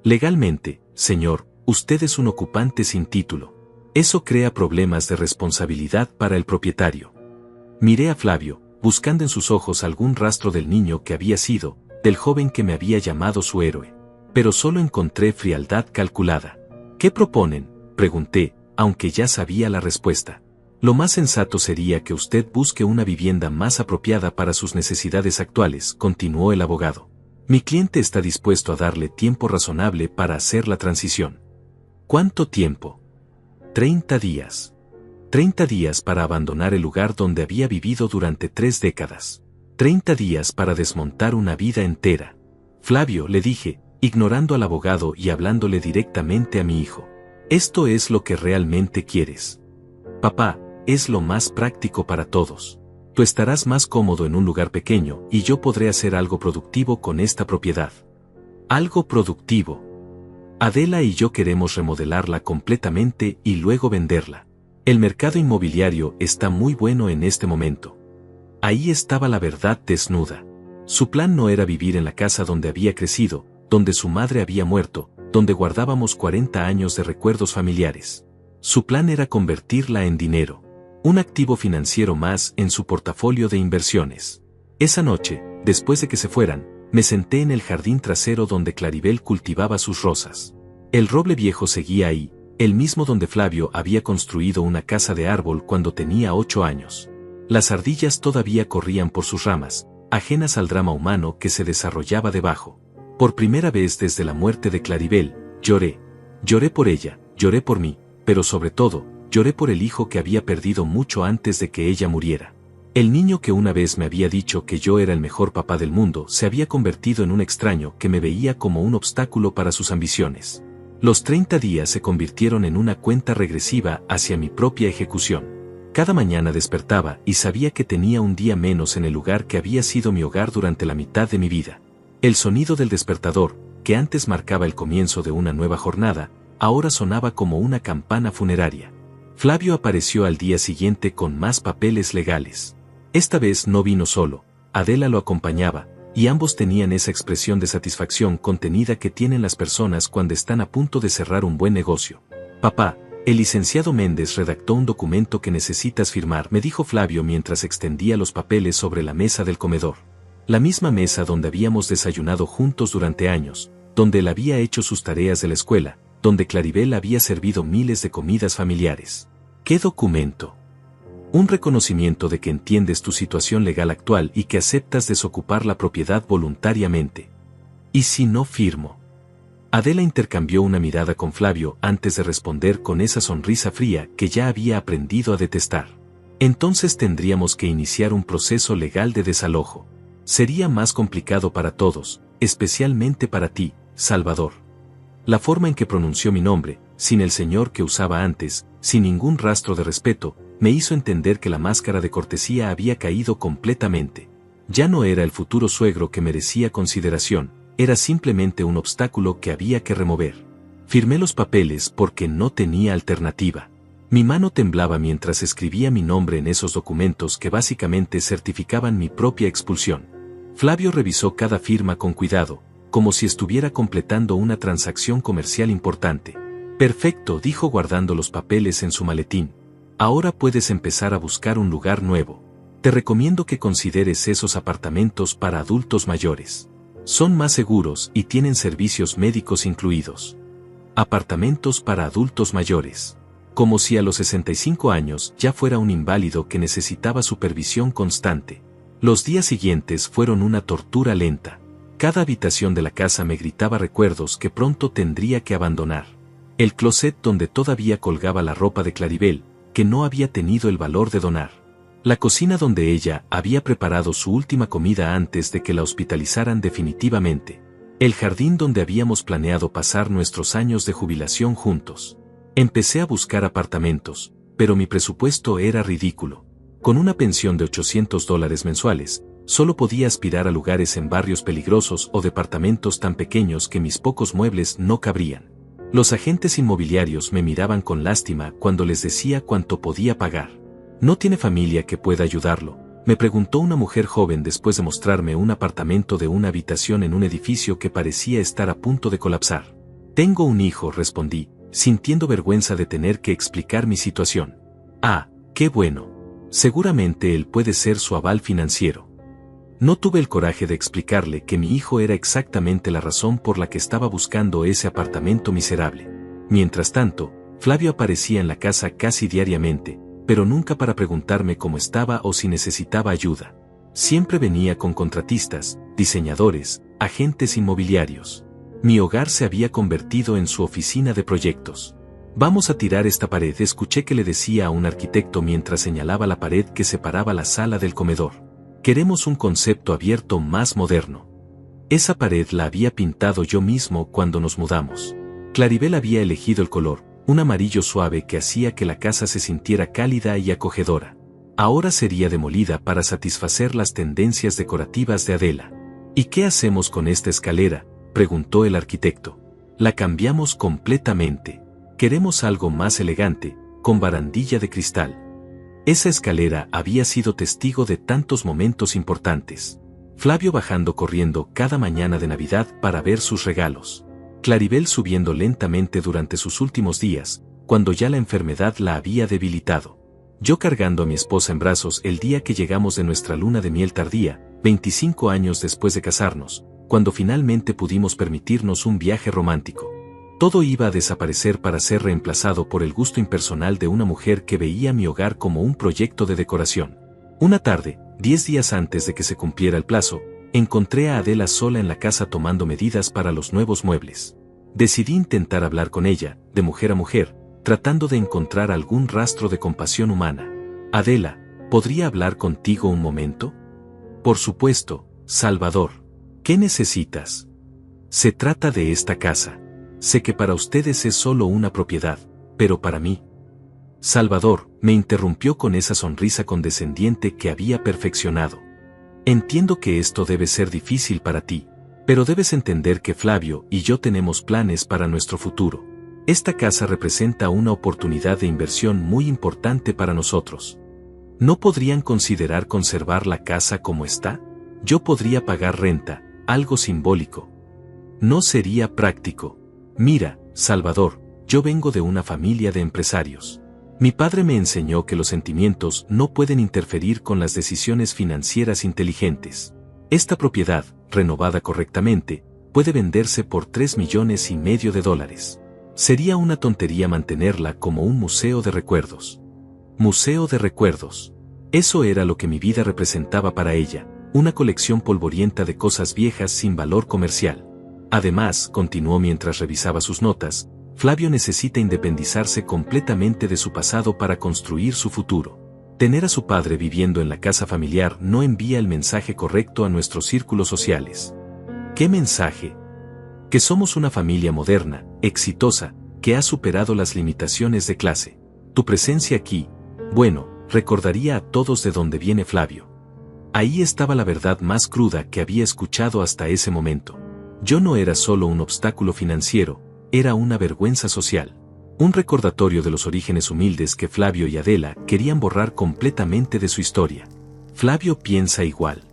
Legalmente, señor, usted es un ocupante sin título. Eso crea problemas de responsabilidad para el propietario. Miré a Flavio, buscando en sus ojos algún rastro del niño que había sido, del joven que me había llamado su héroe. Pero solo encontré frialdad calculada. ¿Qué proponen?, pregunté, aunque ya sabía la respuesta. Lo más sensato sería que usted busque una vivienda más apropiada para sus necesidades actuales, continuó el abogado. Mi cliente está dispuesto a darle tiempo razonable para hacer la transición. ¿Cuánto tiempo? 30 días. 30 días para abandonar el lugar donde había vivido durante 3 décadas. 30 días para desmontar una vida entera. Flavio, le dije, ignorando al abogado y hablándole directamente a mi hijo. Esto es lo que realmente quieres. Papá, es lo más práctico para todos. Tú estarás más cómodo en un lugar pequeño y yo podré hacer algo productivo con esta propiedad. Algo productivo. Adela y yo queremos remodelarla completamente y luego venderla. El mercado inmobiliario está muy bueno en este momento. Ahí estaba la verdad desnuda. Su plan no era vivir en la casa donde había crecido, donde su madre había muerto, donde guardábamos 40 años de recuerdos familiares. Su plan era convertirla en dinero. Un activo financiero más en su portafolio de inversiones. Esa noche, después de que se fueran, me senté en el jardín trasero donde Claribel cultivaba sus rosas. El roble viejo seguía ahí, el mismo donde Flavio había construido una casa de árbol cuando tenía 8 años. Las ardillas todavía corrían por sus ramas, ajenas al drama humano que se desarrollaba debajo. Por primera vez desde la muerte de Claribel, lloré. Lloré por ella, lloré por mí, pero sobre todo, lloré por el hijo que había perdido mucho antes de que ella muriera. El niño que una vez me había dicho que yo era el mejor papá del mundo se había convertido en un extraño que me veía como un obstáculo para sus ambiciones. Los 30 días se convirtieron en una cuenta regresiva hacia mi propia ejecución. Cada mañana despertaba y sabía que tenía un día menos en el lugar que había sido mi hogar durante la mitad de mi vida. El sonido del despertador, que antes marcaba el comienzo de una nueva jornada, ahora sonaba como una campana funeraria. Flavio apareció al día siguiente con más papeles legales. Esta vez no vino solo, Adela lo acompañaba, y ambos tenían esa expresión de satisfacción contenida que tienen las personas cuando están a punto de cerrar un buen negocio. Papá, el licenciado Méndez redactó un documento que necesitas firmar, me dijo Flavio mientras extendía los papeles sobre la mesa del comedor. La misma mesa donde habíamos desayunado juntos durante años, donde él había hecho sus tareas de la escuela, donde Claribel había servido miles de comidas familiares. ¿Qué documento? Un reconocimiento de que entiendes tu situación legal actual y que aceptas desocupar la propiedad voluntariamente. ¿Y si no firmo? Adela intercambió una mirada con Flavio antes de responder con esa sonrisa fría que ya había aprendido a detestar. Entonces tendríamos que iniciar un proceso legal de desalojo. Sería más complicado para todos, especialmente para ti, Salvador. La forma en que pronunció mi nombre, sin el señor que usaba antes, sin ningún rastro de respeto, me hizo entender que la máscara de cortesía había caído completamente. Ya no era el futuro suegro que merecía consideración, era simplemente un obstáculo que había que remover. Firmé los papeles porque no tenía alternativa. Mi mano temblaba mientras escribía mi nombre en esos documentos que básicamente certificaban mi propia expulsión. Flavio revisó cada firma con cuidado, como si estuviera completando una transacción comercial importante. Perfecto, dijo guardando los papeles en su maletín. Ahora puedes empezar a buscar un lugar nuevo. Te recomiendo que consideres esos apartamentos para adultos mayores. Son más seguros y tienen servicios médicos incluidos. Apartamentos para adultos mayores. Como si a los 65 años ya fuera un inválido que necesitaba supervisión constante. Los días siguientes fueron una tortura lenta. Cada habitación de la casa me gritaba recuerdos que pronto tendría que abandonar. El closet donde todavía colgaba la ropa de Claribel, que no había tenido el valor de donar. La cocina donde ella había preparado su última comida antes de que la hospitalizaran definitivamente. El jardín donde habíamos planeado pasar nuestros años de jubilación juntos. Empecé a buscar apartamentos, pero mi presupuesto era ridículo. Con una pensión de $800 mensuales, solo podía aspirar a lugares en barrios peligrosos o departamentos tan pequeños que mis pocos muebles no cabrían. Los agentes inmobiliarios me miraban con lástima cuando les decía cuánto podía pagar. ¿No tiene familia que pueda ayudarlo?, me preguntó una mujer joven después de mostrarme un apartamento de una habitación en un edificio que parecía estar a punto de colapsar. Tengo un hijo, respondí, sintiendo vergüenza de tener que explicar mi situación. Ah, qué bueno. Seguramente él puede ser su aval financiero. No tuve el coraje de explicarle que mi hijo era exactamente la razón por la que estaba buscando ese apartamento miserable. Mientras tanto, Flavio aparecía en la casa casi diariamente, pero nunca para preguntarme cómo estaba o si necesitaba ayuda. Siempre venía con contratistas, diseñadores, agentes inmobiliarios. Mi hogar se había convertido en su oficina de proyectos. Vamos a tirar esta pared, escuché que le decía a un arquitecto mientras señalaba la pared que separaba la sala del comedor. Queremos un concepto abierto más moderno. Esa pared la había pintado yo mismo cuando nos mudamos. Claribel había elegido el color, un amarillo suave que hacía que la casa se sintiera cálida y acogedora. Ahora sería demolida para satisfacer las tendencias decorativas de Adela. ¿Y qué hacemos con esta escalera?, preguntó el arquitecto. La cambiamos completamente. Queremos algo más elegante, con barandilla de cristal. Esa escalera había sido testigo de tantos momentos importantes. Flavio bajando corriendo cada mañana de Navidad para ver sus regalos. Claribel subiendo lentamente durante sus últimos días, cuando ya la enfermedad la había debilitado. Yo cargando a mi esposa en brazos el día que llegamos de nuestra luna de miel tardía, 25 años después de casarnos, cuando finalmente pudimos permitirnos un viaje romántico. Todo iba a desaparecer para ser reemplazado por el gusto impersonal de una mujer que veía mi hogar como un proyecto de decoración. Una tarde, 10 días antes de que se cumpliera el plazo, encontré a Adela sola en la casa tomando medidas para los nuevos muebles. Decidí intentar hablar con ella, de mujer a mujer, tratando de encontrar algún rastro de compasión humana. Adela, ¿podría hablar contigo un momento? Por supuesto, Salvador. ¿Qué necesitas? Se trata de esta casa. Sé que para ustedes es solo una propiedad, pero para mí. Salvador, me interrumpió con esa sonrisa condescendiente que había perfeccionado. Entiendo que esto debe ser difícil para ti, pero debes entender que Flavio y yo tenemos planes para nuestro futuro. Esta casa representa una oportunidad de inversión muy importante para nosotros. ¿No podrían considerar conservar la casa como está? Yo podría pagar renta, algo simbólico. No sería práctico. Mira, Salvador, yo vengo de una familia de empresarios. Mi padre me enseñó que los sentimientos no pueden interferir con las decisiones financieras inteligentes. Esta propiedad, renovada correctamente, puede venderse por $3,5 millones. Sería una tontería mantenerla como un museo de recuerdos. Museo de recuerdos. Eso era lo que mi vida representaba para ella, una colección polvorienta de cosas viejas sin valor comercial. Además, continuó mientras revisaba sus notas, Flavio necesita independizarse completamente de su pasado para construir su futuro. Tener a su padre viviendo en la casa familiar no envía el mensaje correcto a nuestros círculos sociales. ¿Qué mensaje? Que somos una familia moderna, exitosa, que ha superado las limitaciones de clase. Tu presencia aquí, bueno, recordaría a todos de dónde viene Flavio. Ahí estaba la verdad más cruda que había escuchado hasta ese momento. Yo no era solo un obstáculo financiero, era una vergüenza social. Un recordatorio de los orígenes humildes que Flavio y Adela querían borrar completamente de su historia. Flavio piensa igual.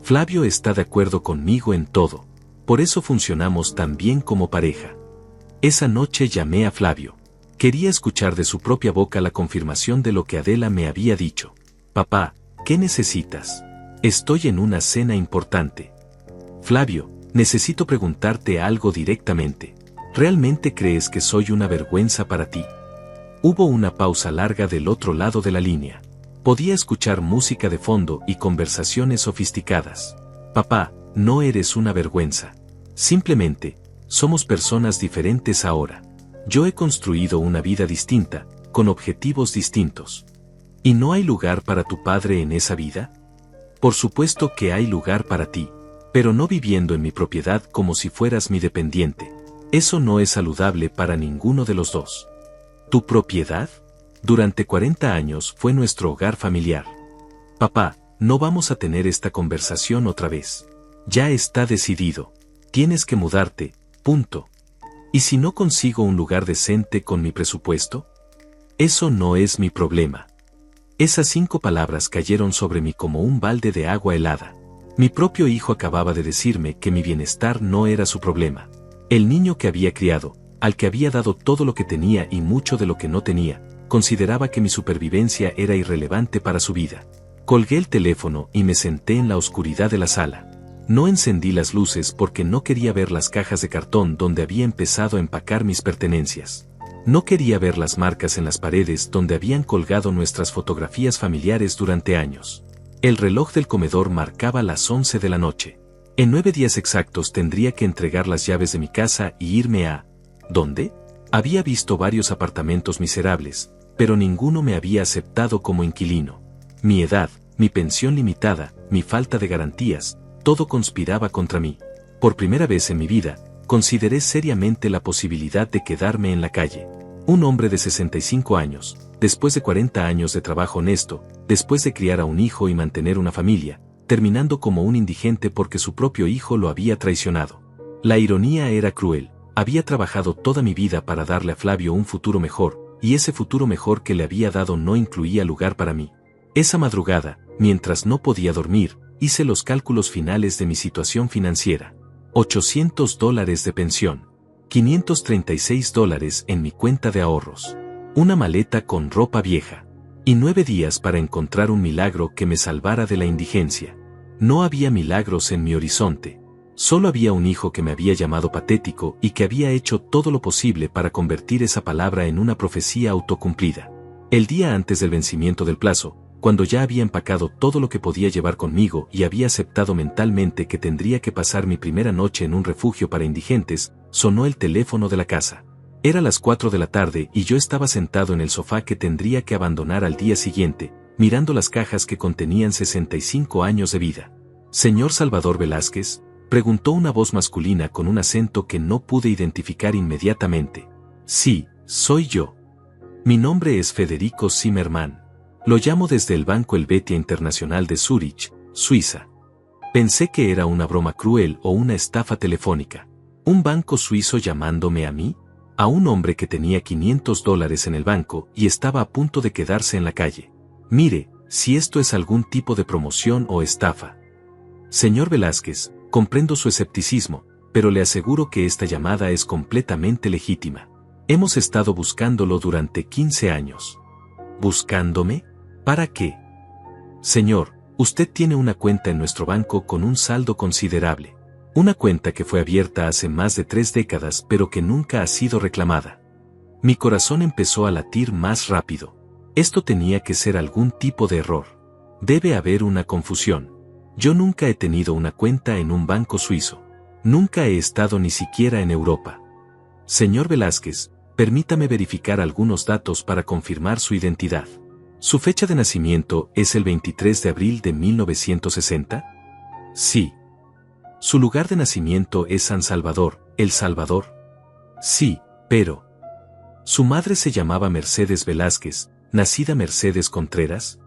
Flavio está de acuerdo conmigo en todo. Por eso funcionamos tan bien como pareja. Esa noche llamé a Flavio. Quería escuchar de su propia boca la confirmación de lo que Adela me había dicho. Papá, ¿qué necesitas? Estoy en una cena importante. Flavio, necesito preguntarte algo directamente. ¿Realmente crees que soy una vergüenza para ti? Hubo una pausa larga del otro lado de la línea. Podía escuchar música de fondo y conversaciones sofisticadas. Papá, no eres una vergüenza. Simplemente, somos personas diferentes ahora. Yo he construido una vida distinta, con objetivos distintos. ¿Y no hay lugar para tu padre en esa vida? Por supuesto que hay lugar para ti, pero no viviendo en mi propiedad como si fueras mi dependiente. Eso no es saludable para ninguno de los dos. ¿Tu propiedad? Durante 40 años fue nuestro hogar familiar. Papá, no vamos a tener esta conversación otra vez. Ya está decidido. Tienes que mudarte, punto. ¿Y si no consigo un lugar decente con mi presupuesto? Eso no es mi problema. Esas 5 palabras cayeron sobre mí como un balde de agua helada. Mi propio hijo acababa de decirme que mi bienestar no era su problema. El niño que había criado, al que había dado todo lo que tenía y mucho de lo que no tenía, consideraba que mi supervivencia era irrelevante para su vida. Colgué el teléfono y me senté en la oscuridad de la sala. No encendí las luces porque no quería ver las cajas de cartón donde había empezado a empacar mis pertenencias. No quería ver las marcas en las paredes donde habían colgado nuestras fotografías familiares durante años. El reloj del comedor marcaba las 11 de la noche. En 9 días exactos tendría que entregar las llaves de mi casa y irme a... ¿Dónde? Había visto varios apartamentos miserables, pero ninguno me había aceptado como inquilino. Mi edad, mi pensión limitada, mi falta de garantías, todo conspiraba contra mí. Por primera vez en mi vida, consideré seriamente la posibilidad de quedarme en la calle. Un hombre de 65 años, después de 40 años de trabajo honesto, después de criar a un hijo y mantener una familia, terminando como un indigente porque su propio hijo lo había traicionado. La ironía era cruel. Había trabajado toda mi vida para darle a Flavio un futuro mejor, y ese futuro mejor que le había dado no incluía lugar para mí. Esa madrugada, mientras no podía dormir, hice los cálculos finales de mi situación financiera. $800 de pensión. $536 en mi cuenta de ahorros. Una maleta con ropa vieja. Y 9 días para encontrar un milagro que me salvara de la indigencia. No había milagros en mi horizonte. Solo había un hijo que me había llamado patético y que había hecho todo lo posible para convertir esa palabra en una profecía autocumplida. El día antes del vencimiento del plazo, cuando ya había empacado todo lo que podía llevar conmigo y había aceptado mentalmente que tendría que pasar mi primera noche en un refugio para indigentes, sonó el teléfono de la casa. Era las 4 de la tarde y yo estaba sentado en el sofá que tendría que abandonar al día siguiente, mirando las cajas que contenían 65 años de vida. Señor Salvador Velázquez, preguntó una voz masculina con un acento que no pude identificar inmediatamente. Sí, soy yo. Mi nombre es Federico Zimmermann. Lo llamo desde el Banco Helvetia Internacional de Zúrich, Suiza. Pensé que era una broma cruel o una estafa telefónica. ¿Un banco suizo llamándome a mí? A un hombre que tenía $500 en el banco y estaba a punto de quedarse en la calle. Mire, si esto es algún tipo de promoción o estafa. Señor Velázquez, comprendo su escepticismo, pero le aseguro que esta llamada es completamente legítima. Hemos estado buscándolo durante 15 años. ¿Buscándome? ¿Para qué? Señor, usted tiene una cuenta en nuestro banco con un saldo considerable. Una cuenta que fue abierta hace más de 3 décadas pero que nunca ha sido reclamada. Mi corazón empezó a latir más rápido. Esto tenía que ser algún tipo de error. Debe haber una confusión. Yo nunca he tenido una cuenta en un banco suizo. Nunca he estado ni siquiera en Europa. Señor Velázquez, permítame verificar algunos datos para confirmar su identidad. ¿Su fecha de nacimiento es el 23 de abril de 1960? Sí. ¿Su lugar de nacimiento es San Salvador, El Salvador? Sí, pero... ¿Su madre se llamaba Mercedes Velázquez, nacida Mercedes Contreras?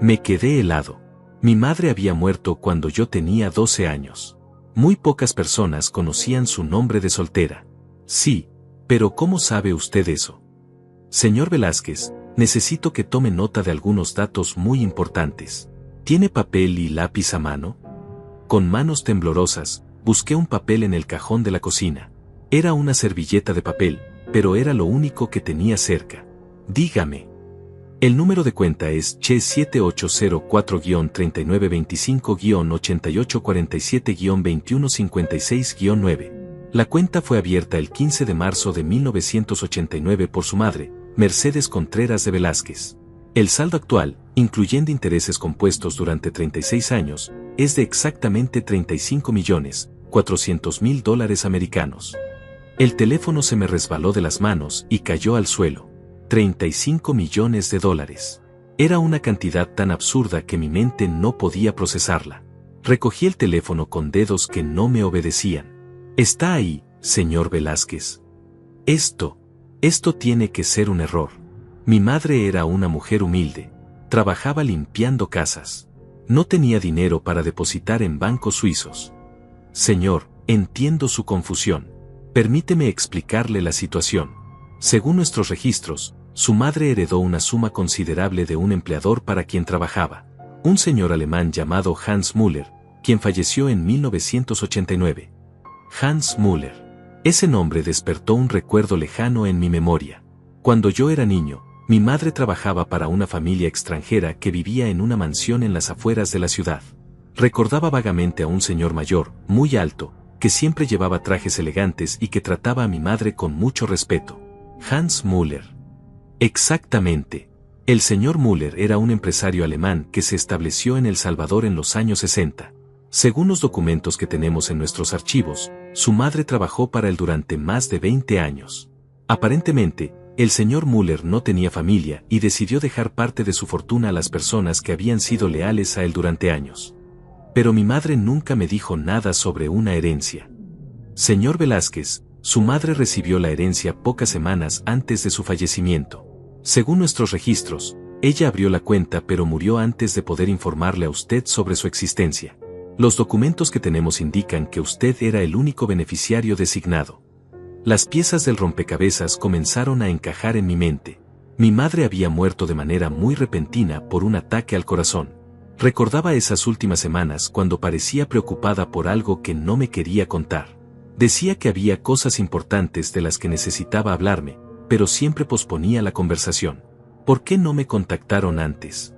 Me quedé helado. Mi madre había muerto cuando yo tenía 12 años. Muy pocas personas conocían su nombre de soltera. Sí, pero ¿cómo sabe usted eso? Señor Velázquez, necesito que tome nota de algunos datos muy importantes. ¿Tiene papel y lápiz a mano? Con manos temblorosas, busqué un papel en el cajón de la cocina. Era una servilleta de papel, pero era lo único que tenía cerca. Dígame. El número de cuenta es CHE 7804-3925-8847-2156-9. La cuenta fue abierta el 15 de marzo de 1989 por su madre, Mercedes Contreras de Velázquez. El saldo actual, incluyendo intereses compuestos durante 36 años, es de exactamente $35.400.000 americanos. El teléfono se me resbaló de las manos y cayó al suelo. $35 millones. Era una cantidad tan absurda que mi mente no podía procesarla. Recogí el teléfono con dedos que no me obedecían. Está ahí, señor Velázquez. Esto tiene que ser un error. Mi madre era una mujer humilde. Trabajaba limpiando casas. No tenía dinero para depositar en bancos suizos. Señor, entiendo su confusión. Permíteme explicarle la situación. Según nuestros registros, su madre heredó una suma considerable de un empleador para quien trabajaba, un señor alemán llamado Hans Müller, quien falleció en 1989. Hans Müller. Ese nombre despertó un recuerdo lejano en mi memoria. Cuando yo era niño, mi madre trabajaba para una familia extranjera que vivía en una mansión en las afueras de la ciudad. Recordaba vagamente a un señor mayor, muy alto, que siempre llevaba trajes elegantes y que trataba a mi madre con mucho respeto. Hans Müller. Exactamente. El señor Müller era un empresario alemán que se estableció en El Salvador en los años 60. Según los documentos que tenemos en nuestros archivos, su madre trabajó para él durante más de 20 años. Aparentemente, el señor Müller no tenía familia y decidió dejar parte de su fortuna a las personas que habían sido leales a él durante años. Pero mi madre nunca me dijo nada sobre una herencia. Señor Velázquez, su madre recibió la herencia pocas semanas antes de su fallecimiento. Según nuestros registros, ella abrió la cuenta pero murió antes de poder informarle a usted sobre su existencia. Los documentos que tenemos indican que usted era el único beneficiario designado. Las piezas del rompecabezas comenzaron a encajar en mi mente. Mi madre había muerto de manera muy repentina por un ataque al corazón. Recordaba esas últimas semanas cuando parecía preocupada por algo que no me quería contar. Decía que había cosas importantes de las que necesitaba hablarme, pero siempre posponía la conversación. ¿Por qué no me contactaron antes?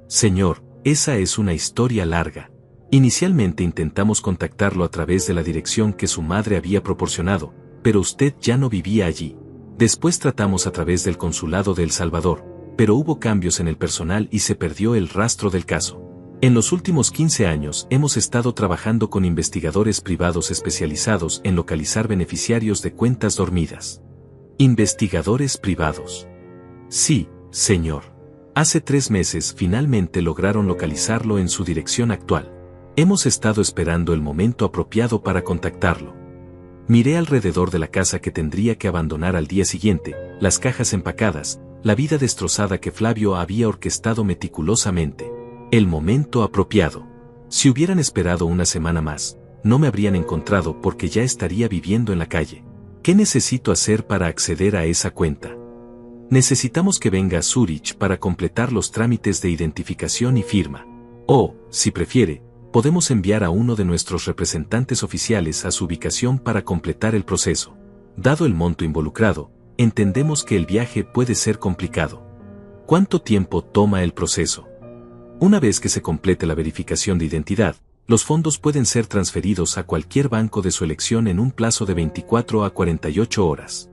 Señor, esa es una historia larga. Inicialmente intentamos contactarlo a través de la dirección que su madre había proporcionado, pero usted ya no vivía allí. Después tratamos a través del consulado de El Salvador, pero hubo cambios en el personal y se perdió el rastro del caso. En los últimos 15 años hemos estado trabajando con investigadores privados especializados en localizar beneficiarios de cuentas dormidas. ¿Investigadores privados? Sí, señor. Hace 3 meses finalmente lograron localizarlo en su dirección actual. Hemos estado esperando el momento apropiado para contactarlo. Miré alrededor de la casa que tendría que abandonar al día siguiente, las cajas empacadas, la vida destrozada que Flavio había orquestado meticulosamente. El momento apropiado. Si hubieran esperado una semana más, no me habrían encontrado porque ya estaría viviendo en la calle. ¿Qué necesito hacer para acceder a esa cuenta? Necesitamos que venga a Zúrich para completar los trámites de identificación y firma. O, si prefiere, podemos enviar a uno de nuestros representantes oficiales a su ubicación para completar el proceso. Dado el monto involucrado, entendemos que el viaje puede ser complicado. ¿Cuánto tiempo toma el proceso? Una vez que se complete la verificación de identidad, Los fondos pueden ser transferidos a cualquier banco de su elección en un plazo de 24 a 48 horas.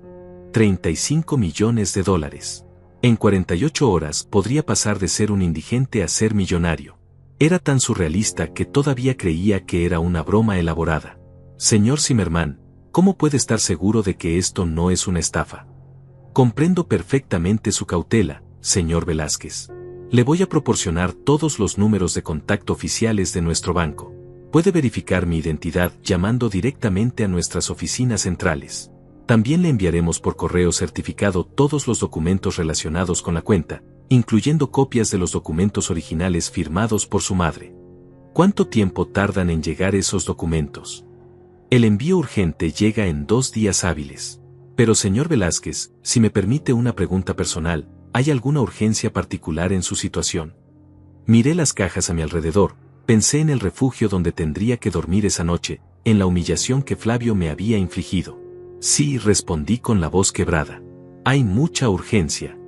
35 millones de dólares. En 48 horas podría pasar de ser un indigente a ser millonario. Era tan surrealista que todavía creía que era una broma elaborada. Señor Zimmerman, ¿cómo puede estar seguro de que esto no es una estafa? Comprendo perfectamente su cautela, señor Velázquez. Le voy a proporcionar todos los números de contacto oficiales de nuestro banco. Puede verificar mi identidad llamando directamente a nuestras oficinas centrales. También le enviaremos por correo certificado todos los documentos relacionados con la cuenta, incluyendo copias de los documentos originales firmados por su madre. ¿Cuánto tiempo tardan en llegar esos documentos? El envío urgente llega en 2 días hábiles. Pero señor Velázquez, si me permite una pregunta personal, ¿hay alguna urgencia particular en su situación? Miré las cajas a mi alrededor, pensé en el refugio donde tendría que dormir esa noche, en la humillación que Flavio me había infligido. Sí, respondí con la voz quebrada. Hay mucha urgencia.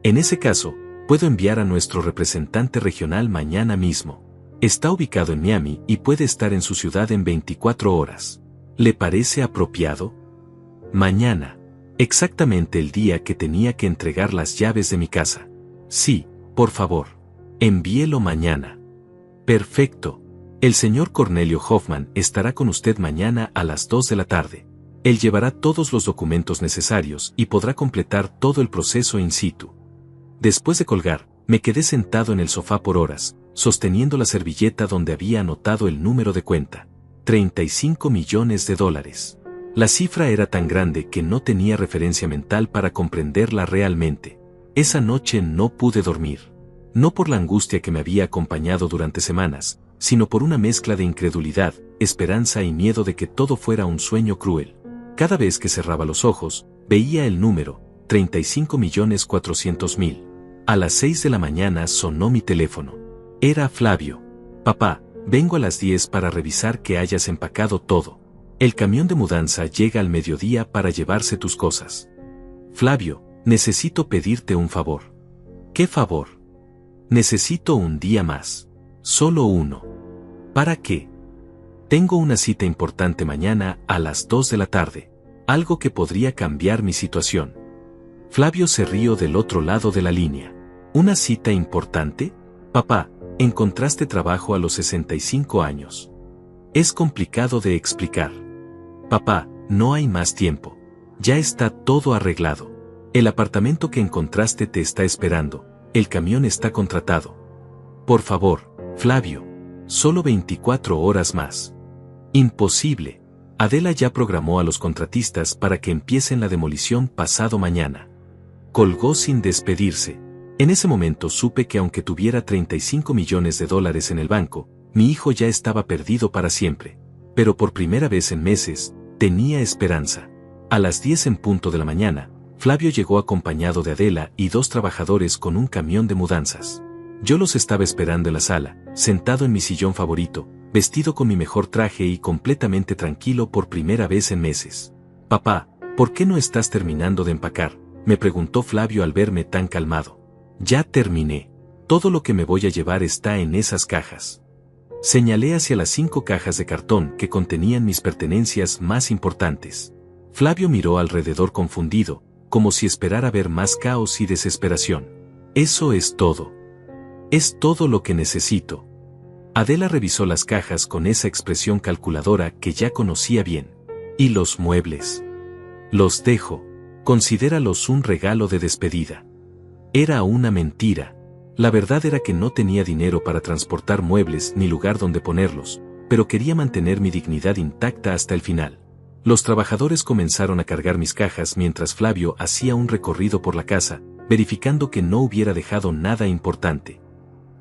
En ese caso, puedo enviar a nuestro representante regional mañana mismo. Está ubicado en Miami y puede estar en su ciudad en 24 horas. ¿Le parece apropiado? Mañana. Exactamente el día que tenía que entregar las llaves de mi casa. Sí, por favor. Envíelo mañana. Perfecto. El señor Cornelio Hoffman estará con usted mañana a las 2 de la tarde. Él llevará todos los documentos necesarios y podrá completar todo el proceso in situ. Después de colgar, me quedé sentado en el sofá por horas, sosteniendo la servilleta donde había anotado el número de cuenta. 35 millones de dólares. La cifra era tan grande que no tenía referencia mental para comprenderla realmente. Esa noche no pude dormir. No por la angustia que me había acompañado durante semanas, sino por una mezcla de incredulidad, esperanza y miedo de que todo fuera un sueño cruel. Cada vez que cerraba los ojos, veía el número, 35.400.000. A las 6 de la mañana sonó mi teléfono. Era Flavio. Papá, vengo a las 10 para revisar que hayas empacado todo. El camión de mudanza llega al mediodía para llevarse tus cosas. Flavio, necesito pedirte un favor. ¿Qué favor? Necesito un día más. Solo uno. ¿Para qué? Tengo una cita importante mañana a las 2 de la tarde. Algo que podría cambiar mi situación. Flavio se rió del otro lado de la línea. ¿Una cita importante? Papá, encontraste trabajo a los 65 años. Es complicado de explicar. Papá, no hay más tiempo. Ya está todo arreglado. El apartamento que encontraste te está esperando. El camión está contratado. Por favor, Flavio. Solo 24 horas más. Imposible. Adela ya programó a los contratistas para que empiecen la demolición pasado mañana. Colgó sin despedirse. En ese momento supe que aunque tuviera 35 millones de dólares en el banco, mi hijo ya estaba perdido para siempre. Pero por primera vez en meses, tenía esperanza. A las 10 en punto de la mañana, Flavio llegó acompañado de Adela y 2 trabajadores con un camión de mudanzas. Yo los estaba esperando en la sala, sentado en mi sillón favorito, vestido con mi mejor traje y completamente tranquilo por primera vez en meses. Papá, ¿por qué no estás terminando de empacar?, me preguntó Flavio al verme tan calmado. Ya terminé. Todo lo que me voy a llevar está en esas cajas. Señalé hacia las 5 cajas de cartón que contenían mis pertenencias más importantes. Flavio miró alrededor confundido, como si esperara ver más caos y desesperación. Eso es todo. Es todo lo que necesito. Adela revisó las cajas con esa expresión calculadora que ya conocía bien. ¿Y los muebles? Los dejo. Considéralos un regalo de despedida. Era una mentira. La verdad era que no tenía dinero para transportar muebles ni lugar donde ponerlos, pero quería mantener mi dignidad intacta hasta el final. Los trabajadores comenzaron a cargar mis cajas mientras Flavio hacía un recorrido por la casa, verificando que no hubiera dejado nada importante.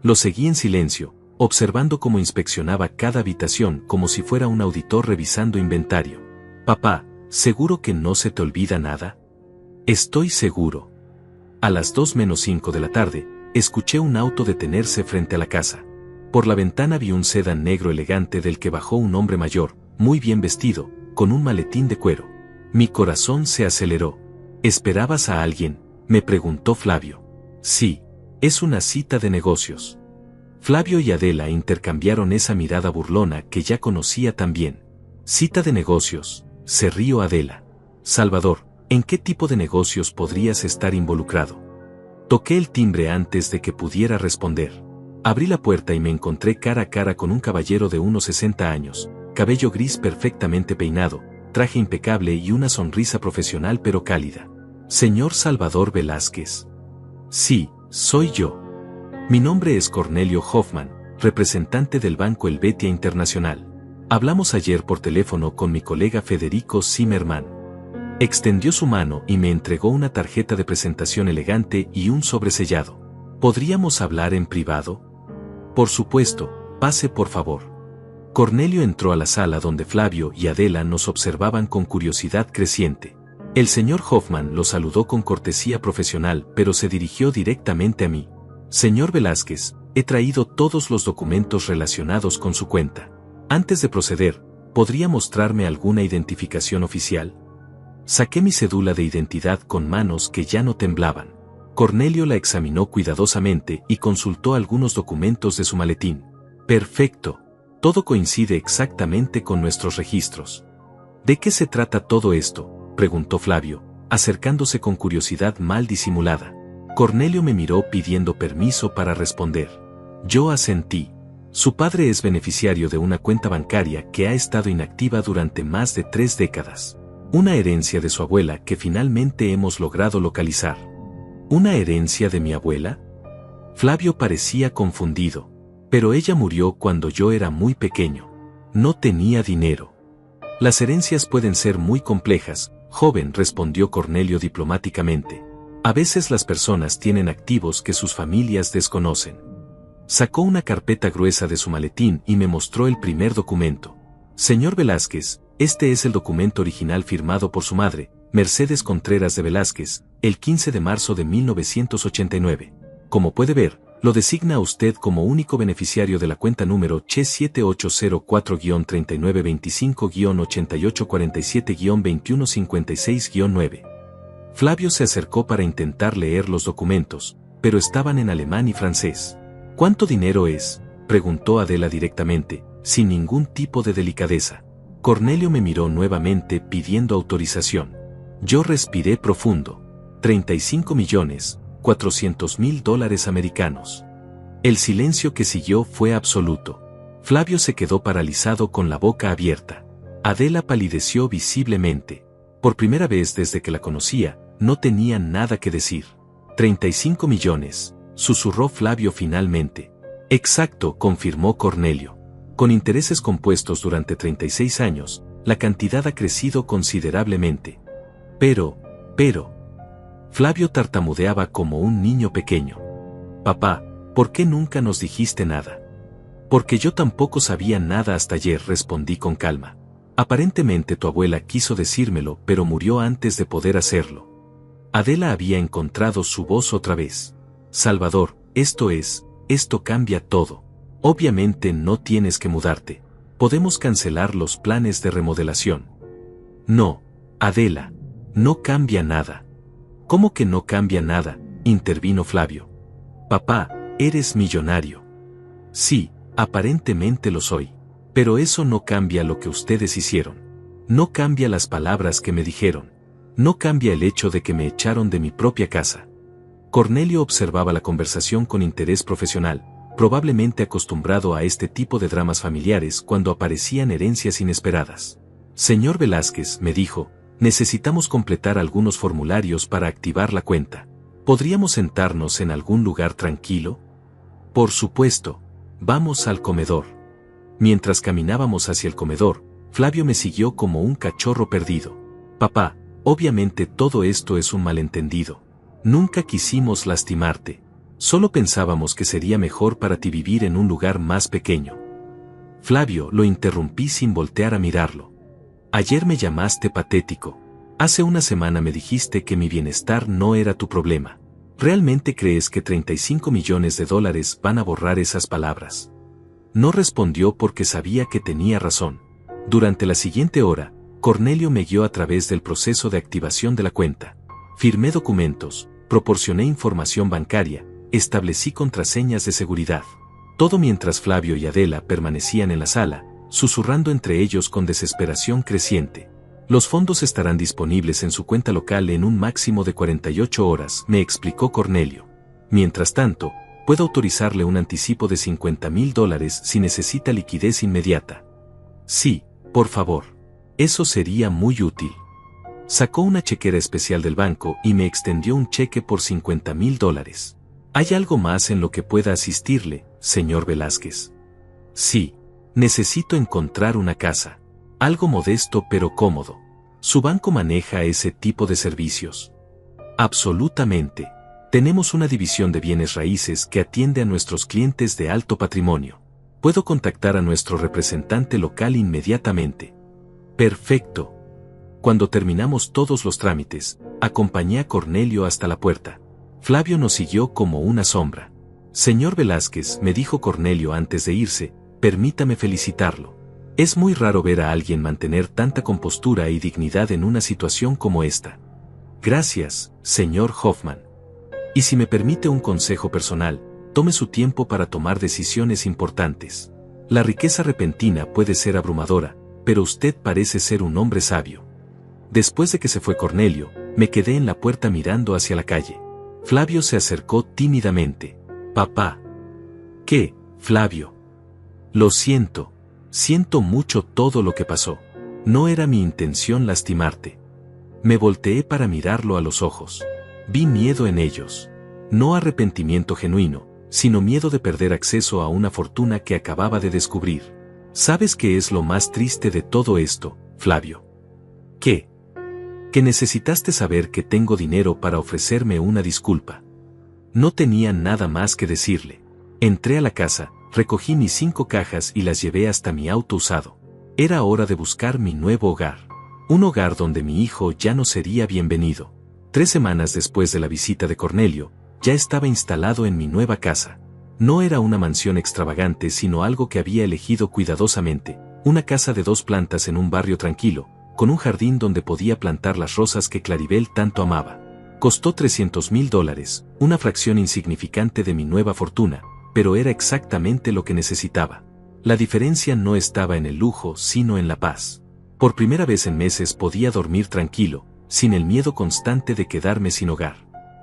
Lo seguí en silencio, observando cómo inspeccionaba cada habitación como si fuera un auditor revisando inventario. Papá, ¿seguro que no se te olvida nada? Estoy seguro. A las 2:05 de la tarde, escuché un auto detenerse frente a la casa. Por la ventana vi un sedán negro elegante del que bajó un hombre mayor, muy bien vestido, con un maletín de cuero. Mi corazón se aceleró. ¿Esperabas a alguien?, me preguntó Flavio. Sí, es una cita de negocios. Flavio y Adela intercambiaron esa mirada burlona que ya conocía tan bien. Cita de negocios, se rió Adela. Salvador, ¿en qué tipo de negocios podrías estar involucrado? Toqué el timbre antes de que pudiera responder. Abrí la puerta y me encontré cara a cara con un caballero de unos 60 años, cabello gris perfectamente peinado, traje impecable y una sonrisa profesional pero cálida. Señor Salvador Velázquez. Sí, soy yo. Mi nombre es Cornelio Hoffman, representante del Banco Helvetia Internacional. Hablamos ayer por teléfono con mi colega Federico Zimmermann. Extendió su mano y me entregó una tarjeta de presentación elegante y un sobresellado. ¿Podríamos hablar en privado? Por supuesto, pase por favor. Cornelio entró a la sala donde Flavio y Adela nos observaban con curiosidad creciente. El señor Hoffman lo saludó con cortesía profesional, pero se dirigió directamente a mí. Señor Velázquez, he traído todos los documentos relacionados con su cuenta. Antes de proceder, ¿podría mostrarme alguna identificación oficial? Saqué mi cédula de identidad con manos que ya no temblaban. Cornelio la examinó cuidadosamente y consultó algunos documentos de su maletín. Perfecto. Todo coincide exactamente con nuestros registros. ¿De qué se trata todo esto?, preguntó Flavio, acercándose con curiosidad mal disimulada. Cornelio me miró pidiendo permiso para responder. Yo asentí. Su padre es beneficiario de una cuenta bancaria que ha estado inactiva durante más de 3 décadas. Una herencia de su abuela que finalmente hemos logrado localizar. ¿Una herencia de mi abuela? Flavio parecía confundido. Pero ella murió cuando yo era muy pequeño. No tenía dinero. Las herencias pueden ser muy complejas, joven, respondió Cornelio diplomáticamente. A veces las personas tienen activos que sus familias desconocen. Sacó una carpeta gruesa de su maletín y me mostró el primer documento. Señor Velázquez, este es el documento original firmado por su madre, Mercedes Contreras de Velázquez, el 15 de marzo de 1989. Como puede ver, lo designa a usted como único beneficiario de la cuenta número CHE7804-3925-8847-2156-9. Flavio se acercó para intentar leer los documentos, pero estaban en alemán y francés. ¿Cuánto dinero es?, preguntó Adela directamente, sin ningún tipo de delicadeza. Cornelio me miró nuevamente pidiendo autorización. Yo respiré profundo. 35.400.000 dólares americanos. El silencio que siguió fue absoluto. Flavio se quedó paralizado con la boca abierta. Adela palideció visiblemente. Por primera vez desde que la conocía, no tenía nada que decir. 35 millones, susurró Flavio finalmente. Exacto, confirmó Cornelio. Con intereses compuestos durante 36 años, la cantidad ha crecido considerablemente. Pero... Flavio tartamudeaba como un niño pequeño. Papá, ¿por qué nunca nos dijiste nada? Porque yo tampoco sabía nada hasta ayer, respondí con calma. Aparentemente tu abuela quiso decírmelo, pero murió antes de poder hacerlo. Adela había encontrado su voz otra vez. Salvador, esto cambia todo. Obviamente no tienes que mudarte. Podemos cancelar los planes de remodelación. No, Adela, no cambia nada. ¿Cómo que no cambia nada?, intervino Flavio. Papá, eres millonario. Sí, aparentemente lo soy. Pero eso no cambia lo que ustedes hicieron. No cambia las palabras que me dijeron. No cambia el hecho de que me echaron de mi propia casa. Cornelio observaba la conversación con interés profesional, probablemente acostumbrado a este tipo de dramas familiares cuando aparecían herencias inesperadas. Señor Velázquez, me dijo, necesitamos completar algunos formularios para activar la cuenta. ¿Podríamos sentarnos en algún lugar tranquilo? Por supuesto. Vamos al comedor. Mientras caminábamos hacia el comedor, Flavio me siguió como un cachorro perdido. Papá, obviamente todo esto es un malentendido. Nunca quisimos lastimarte. Solo pensábamos que sería mejor para ti vivir en un lugar más pequeño. Flavio, lo interrumpí sin voltear a mirarlo. Ayer me llamaste patético. Hace una semana me dijiste que mi bienestar no era tu problema. ¿Realmente crees que 35 millones de dólares van a borrar esas palabras? No respondió porque sabía que tenía razón. Durante la siguiente hora, Cornelio me guió a través del proceso de activación de la cuenta. Firmé documentos, proporcioné información bancaria, establecí contraseñas de seguridad. Todo mientras Flavio y Adela permanecían en la sala, susurrando entre ellos con desesperación creciente. Los fondos estarán disponibles en su cuenta local en un máximo de 48 horas, me explicó Cornelio. Mientras tanto, puedo autorizarle un anticipo de $50,000 si necesita liquidez inmediata. Sí, por favor. Eso sería muy útil. Sacó una chequera especial del banco y me extendió un cheque por $50,000. ¿Hay algo más en lo que pueda asistirle, señor Velázquez? Sí. Necesito encontrar una casa. Algo modesto pero cómodo. ¿Su banco maneja ese tipo de servicios? Absolutamente. Tenemos una división de bienes raíces que atiende a nuestros clientes de alto patrimonio. Puedo contactar a nuestro representante local inmediatamente. Perfecto. Cuando terminamos todos los trámites, acompañé a Cornelio hasta la puerta. Flavio nos siguió como una sombra. Señor Velázquez, me dijo Cornelio antes de irse, permítame felicitarlo. Es muy raro ver a alguien mantener tanta compostura y dignidad en una situación como esta. Gracias, señor Hoffman. Y si me permite un consejo personal, tome su tiempo para tomar decisiones importantes. La riqueza repentina puede ser abrumadora, pero usted parece ser un hombre sabio. Después de que se fue Cornelio, me quedé en la puerta mirando hacia la calle. Flavio se acercó tímidamente. Papá. ¿Qué, Flavio? Lo siento. Siento mucho todo lo que pasó. No era mi intención lastimarte. Me volteé para mirarlo a los ojos. Vi miedo en ellos. No arrepentimiento genuino, sino miedo de perder acceso a una fortuna que acababa de descubrir. ¿Sabes qué es lo más triste de todo esto, Flavio? ¿Qué? Que necesitaste saber que tengo dinero para ofrecerme una disculpa. No tenía nada más que decirle. Entré a la casa, recogí mis 5 cajas y las llevé hasta mi auto usado. Era hora de buscar mi nuevo hogar. Un hogar donde mi hijo ya no sería bienvenido. 3 semanas después de la visita de Cornelio, ya estaba instalado en mi nueva casa. No era una mansión extravagante sino algo que había elegido cuidadosamente, una casa de 2 plantas en un barrio tranquilo, con un jardín donde podía plantar las rosas que Claribel tanto amaba. Costó $300,000, una fracción insignificante de mi nueva fortuna, pero era exactamente lo que necesitaba. La diferencia no estaba en el lujo sino en la paz. Por primera vez en meses podía dormir tranquilo, sin el miedo constante de quedarme sin hogar.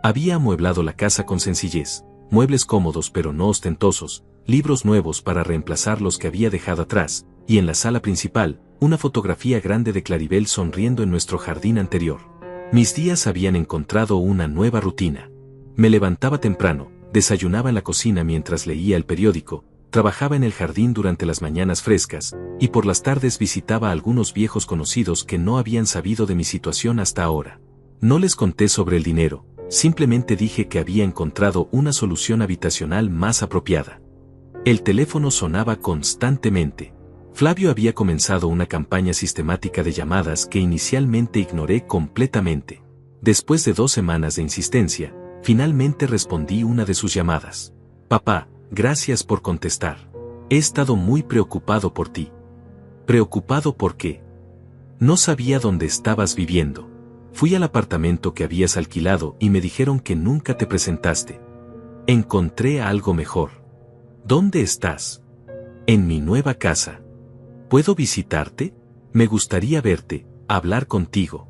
Había amueblado la casa con sencillez, muebles cómodos pero no ostentosos, libros nuevos para reemplazar los que había dejado atrás, y en la sala principal, una fotografía grande de Claribel sonriendo en nuestro jardín anterior. Mis días habían encontrado una nueva rutina. Me levantaba temprano, desayunaba en la cocina mientras leía el periódico, trabajaba en el jardín durante las mañanas frescas, y por las tardes visitaba a algunos viejos conocidos que no habían sabido de mi situación hasta ahora. No les conté sobre el dinero, simplemente dije que había encontrado una solución habitacional más apropiada. El teléfono sonaba constantemente. Flavio había comenzado una campaña sistemática de llamadas que inicialmente ignoré completamente. Después de 2 semanas de insistencia, finalmente respondí una de sus llamadas. Papá, gracias por contestar. He estado muy preocupado por ti. ¿Preocupado por qué? No sabía dónde estabas viviendo. Fui al apartamento que habías alquilado y me dijeron que nunca te presentaste. Encontré algo mejor. ¿Dónde estás? En mi nueva casa. ¿Puedo visitarte? Me gustaría verte, hablar contigo.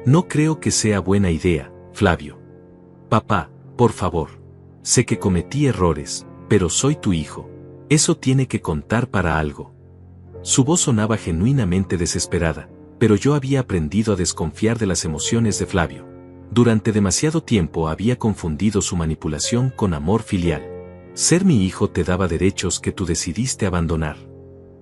No creo que sea buena idea, Flavio. Papá, por favor. Sé que cometí errores, pero soy tu hijo. Eso tiene que contar para algo. Su voz sonaba genuinamente desesperada, pero yo había aprendido a desconfiar de las emociones de Flavio. Durante demasiado tiempo había confundido su manipulación con amor filial. Ser mi hijo te daba derechos que tú decidiste abandonar.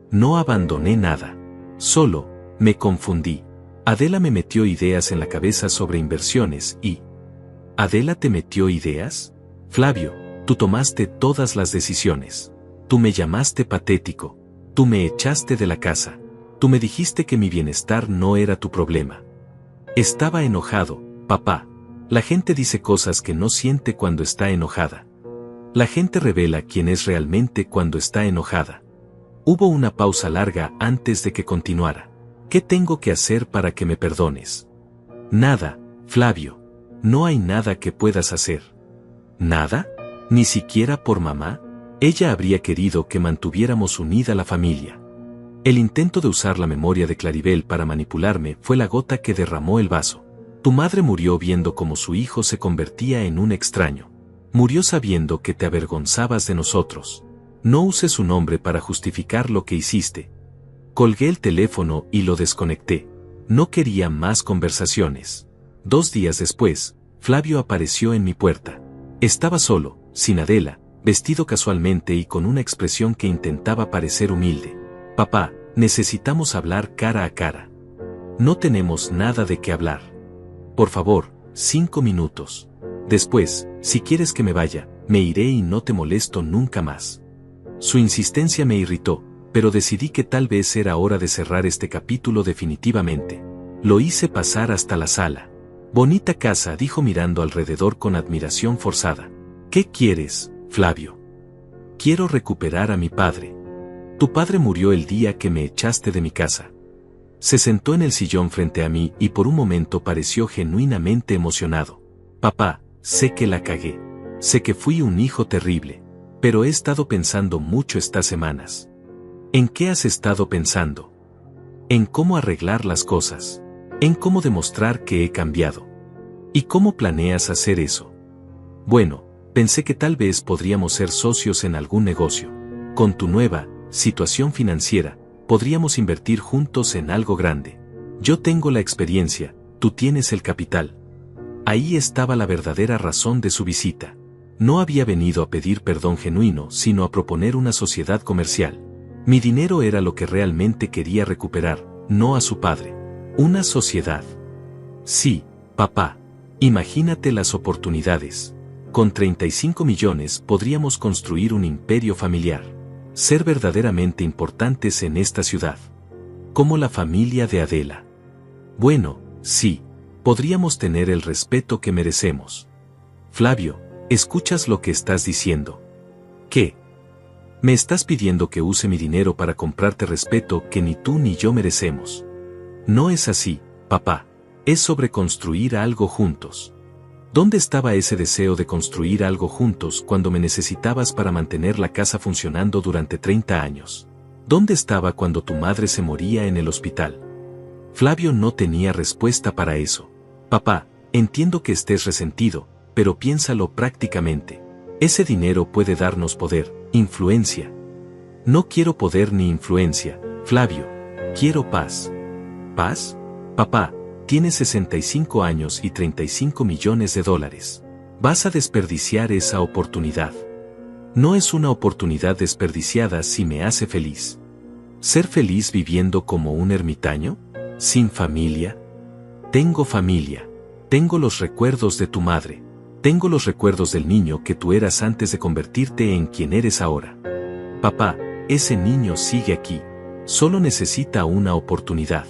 No abandoné nada. Solo, me confundí. Adela me metió ideas en la cabeza sobre inversiones y... ¿Adela te metió ideas? Flavio, tú tomaste todas las decisiones. Tú me llamaste patético. Tú me echaste de la casa. Tú me dijiste que mi bienestar no era tu problema. Estaba enojado, papá. La gente dice cosas que no siente cuando está enojada. La gente revela quién es realmente cuando está enojada. Hubo una pausa larga antes de que continuara. ¿Qué tengo que hacer para que me perdones? Nada, Flavio. No hay nada que puedas hacer. ¿Nada? ¿Ni siquiera por mamá? Ella habría querido que mantuviéramos unida la familia. El intento de usar la memoria de Claribel para manipularme fue la gota que derramó el vaso. Tu madre murió viendo cómo su hijo se convertía en un extraño. Murió sabiendo que te avergonzabas de nosotros. No uses su nombre para justificar lo que hiciste. Colgué el teléfono y lo desconecté. No quería más conversaciones. 2 días después, Flavio apareció en mi puerta. Estaba solo, sin Adela, vestido casualmente y con una expresión que intentaba parecer humilde. Papá, necesitamos hablar cara a cara. No tenemos nada de qué hablar. Por favor, 5 minutos. Después, si quieres que me vaya, me iré y no te molesto nunca más. Su insistencia me irritó, pero decidí que tal vez era hora de cerrar este capítulo definitivamente. Lo hice pasar hasta la sala. Bonita casa, dijo mirando alrededor con admiración forzada. ¿Qué quieres, Flavio? Quiero recuperar a mi padre. Tu padre murió el día que me echaste de mi casa. Se sentó en el sillón frente a mí y por un momento pareció genuinamente emocionado. Papá, sé que la cagué. Sé que fui un hijo terrible. Pero he estado pensando mucho estas semanas. ¿En qué has estado pensando? En cómo arreglar las cosas. En cómo demostrar que he cambiado. ¿Y cómo planeas hacer eso? Bueno, pensé que tal vez podríamos ser socios en algún negocio. Con tu nueva situación financiera, podríamos invertir juntos en algo grande. Yo tengo la experiencia, tú tienes el capital. Ahí estaba la verdadera razón de su visita. No había venido a pedir perdón genuino, sino a proponer una sociedad comercial. Mi dinero era lo que realmente quería recuperar, no a su padre. Una sociedad. Sí, papá. Imagínate las oportunidades. Con 35 millones podríamos construir un imperio familiar. Ser verdaderamente importantes en esta ciudad. Como la familia de Adela. Bueno, sí, podríamos tener el respeto que merecemos. Flavio, ¿escuchas lo que estás diciendo? ¿Qué? Me estás pidiendo que use mi dinero para comprarte respeto que ni tú ni yo merecemos. No es así, papá. Es sobre construir algo juntos. ¿Dónde estaba ese deseo de construir algo juntos cuando me necesitabas para mantener la casa funcionando durante 30 años? ¿Dónde estaba cuando tu madre se moría en el hospital? Flavio no tenía respuesta para eso. Papá, entiendo que estés resentido, pero piénsalo prácticamente. Ese dinero puede darnos poder, influencia. No quiero poder ni influencia, Flavio. Quiero paz. ¿Paz? Papá, tienes 65 años y 35 millones de dólares. Vas a desperdiciar esa oportunidad. No es una oportunidad desperdiciada si me hace feliz. ¿Ser feliz viviendo como un ermitaño? ¿Sin familia? Tengo familia. Tengo los recuerdos de tu madre. Tengo los recuerdos del niño que tú eras antes de convertirte en quien eres ahora. Papá, ese niño sigue aquí. Solo necesita una oportunidad.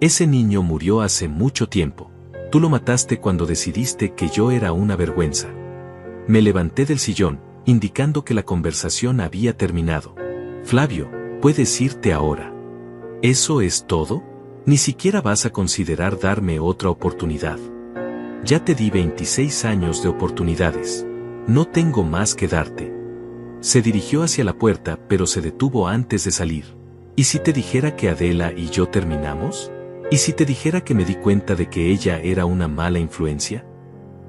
Ese niño murió hace mucho tiempo. Tú lo mataste cuando decidiste que yo era una vergüenza. Me levanté del sillón, indicando que la conversación había terminado. Flavio, puedes irte ahora. ¿Eso es todo? Ni siquiera vas a considerar darme otra oportunidad. Ya te di 26 años de oportunidades. No tengo más que darte. Se dirigió hacia la puerta, pero se detuvo antes de salir. ¿Y si te dijera que Adela y yo terminamos? ¿Y si te dijera que me di cuenta de que ella era una mala influencia?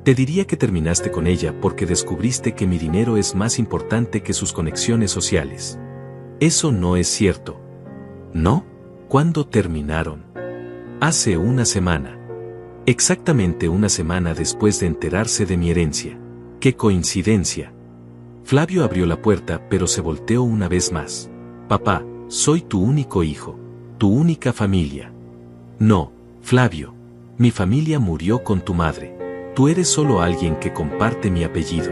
Te diría que terminaste con ella porque descubriste que mi dinero es más importante que sus conexiones sociales. Eso no es cierto. ¿No? ¿Cuándo terminaron? Hace una semana. Exactamente una semana después de enterarse de mi herencia. ¡Qué coincidencia! Flavio abrió la puerta pero se volteó una vez más. Papá, soy tu único hijo. Tu única familia. No, Flavio. Mi familia murió con tu madre. Tú eres solo alguien que comparte mi apellido.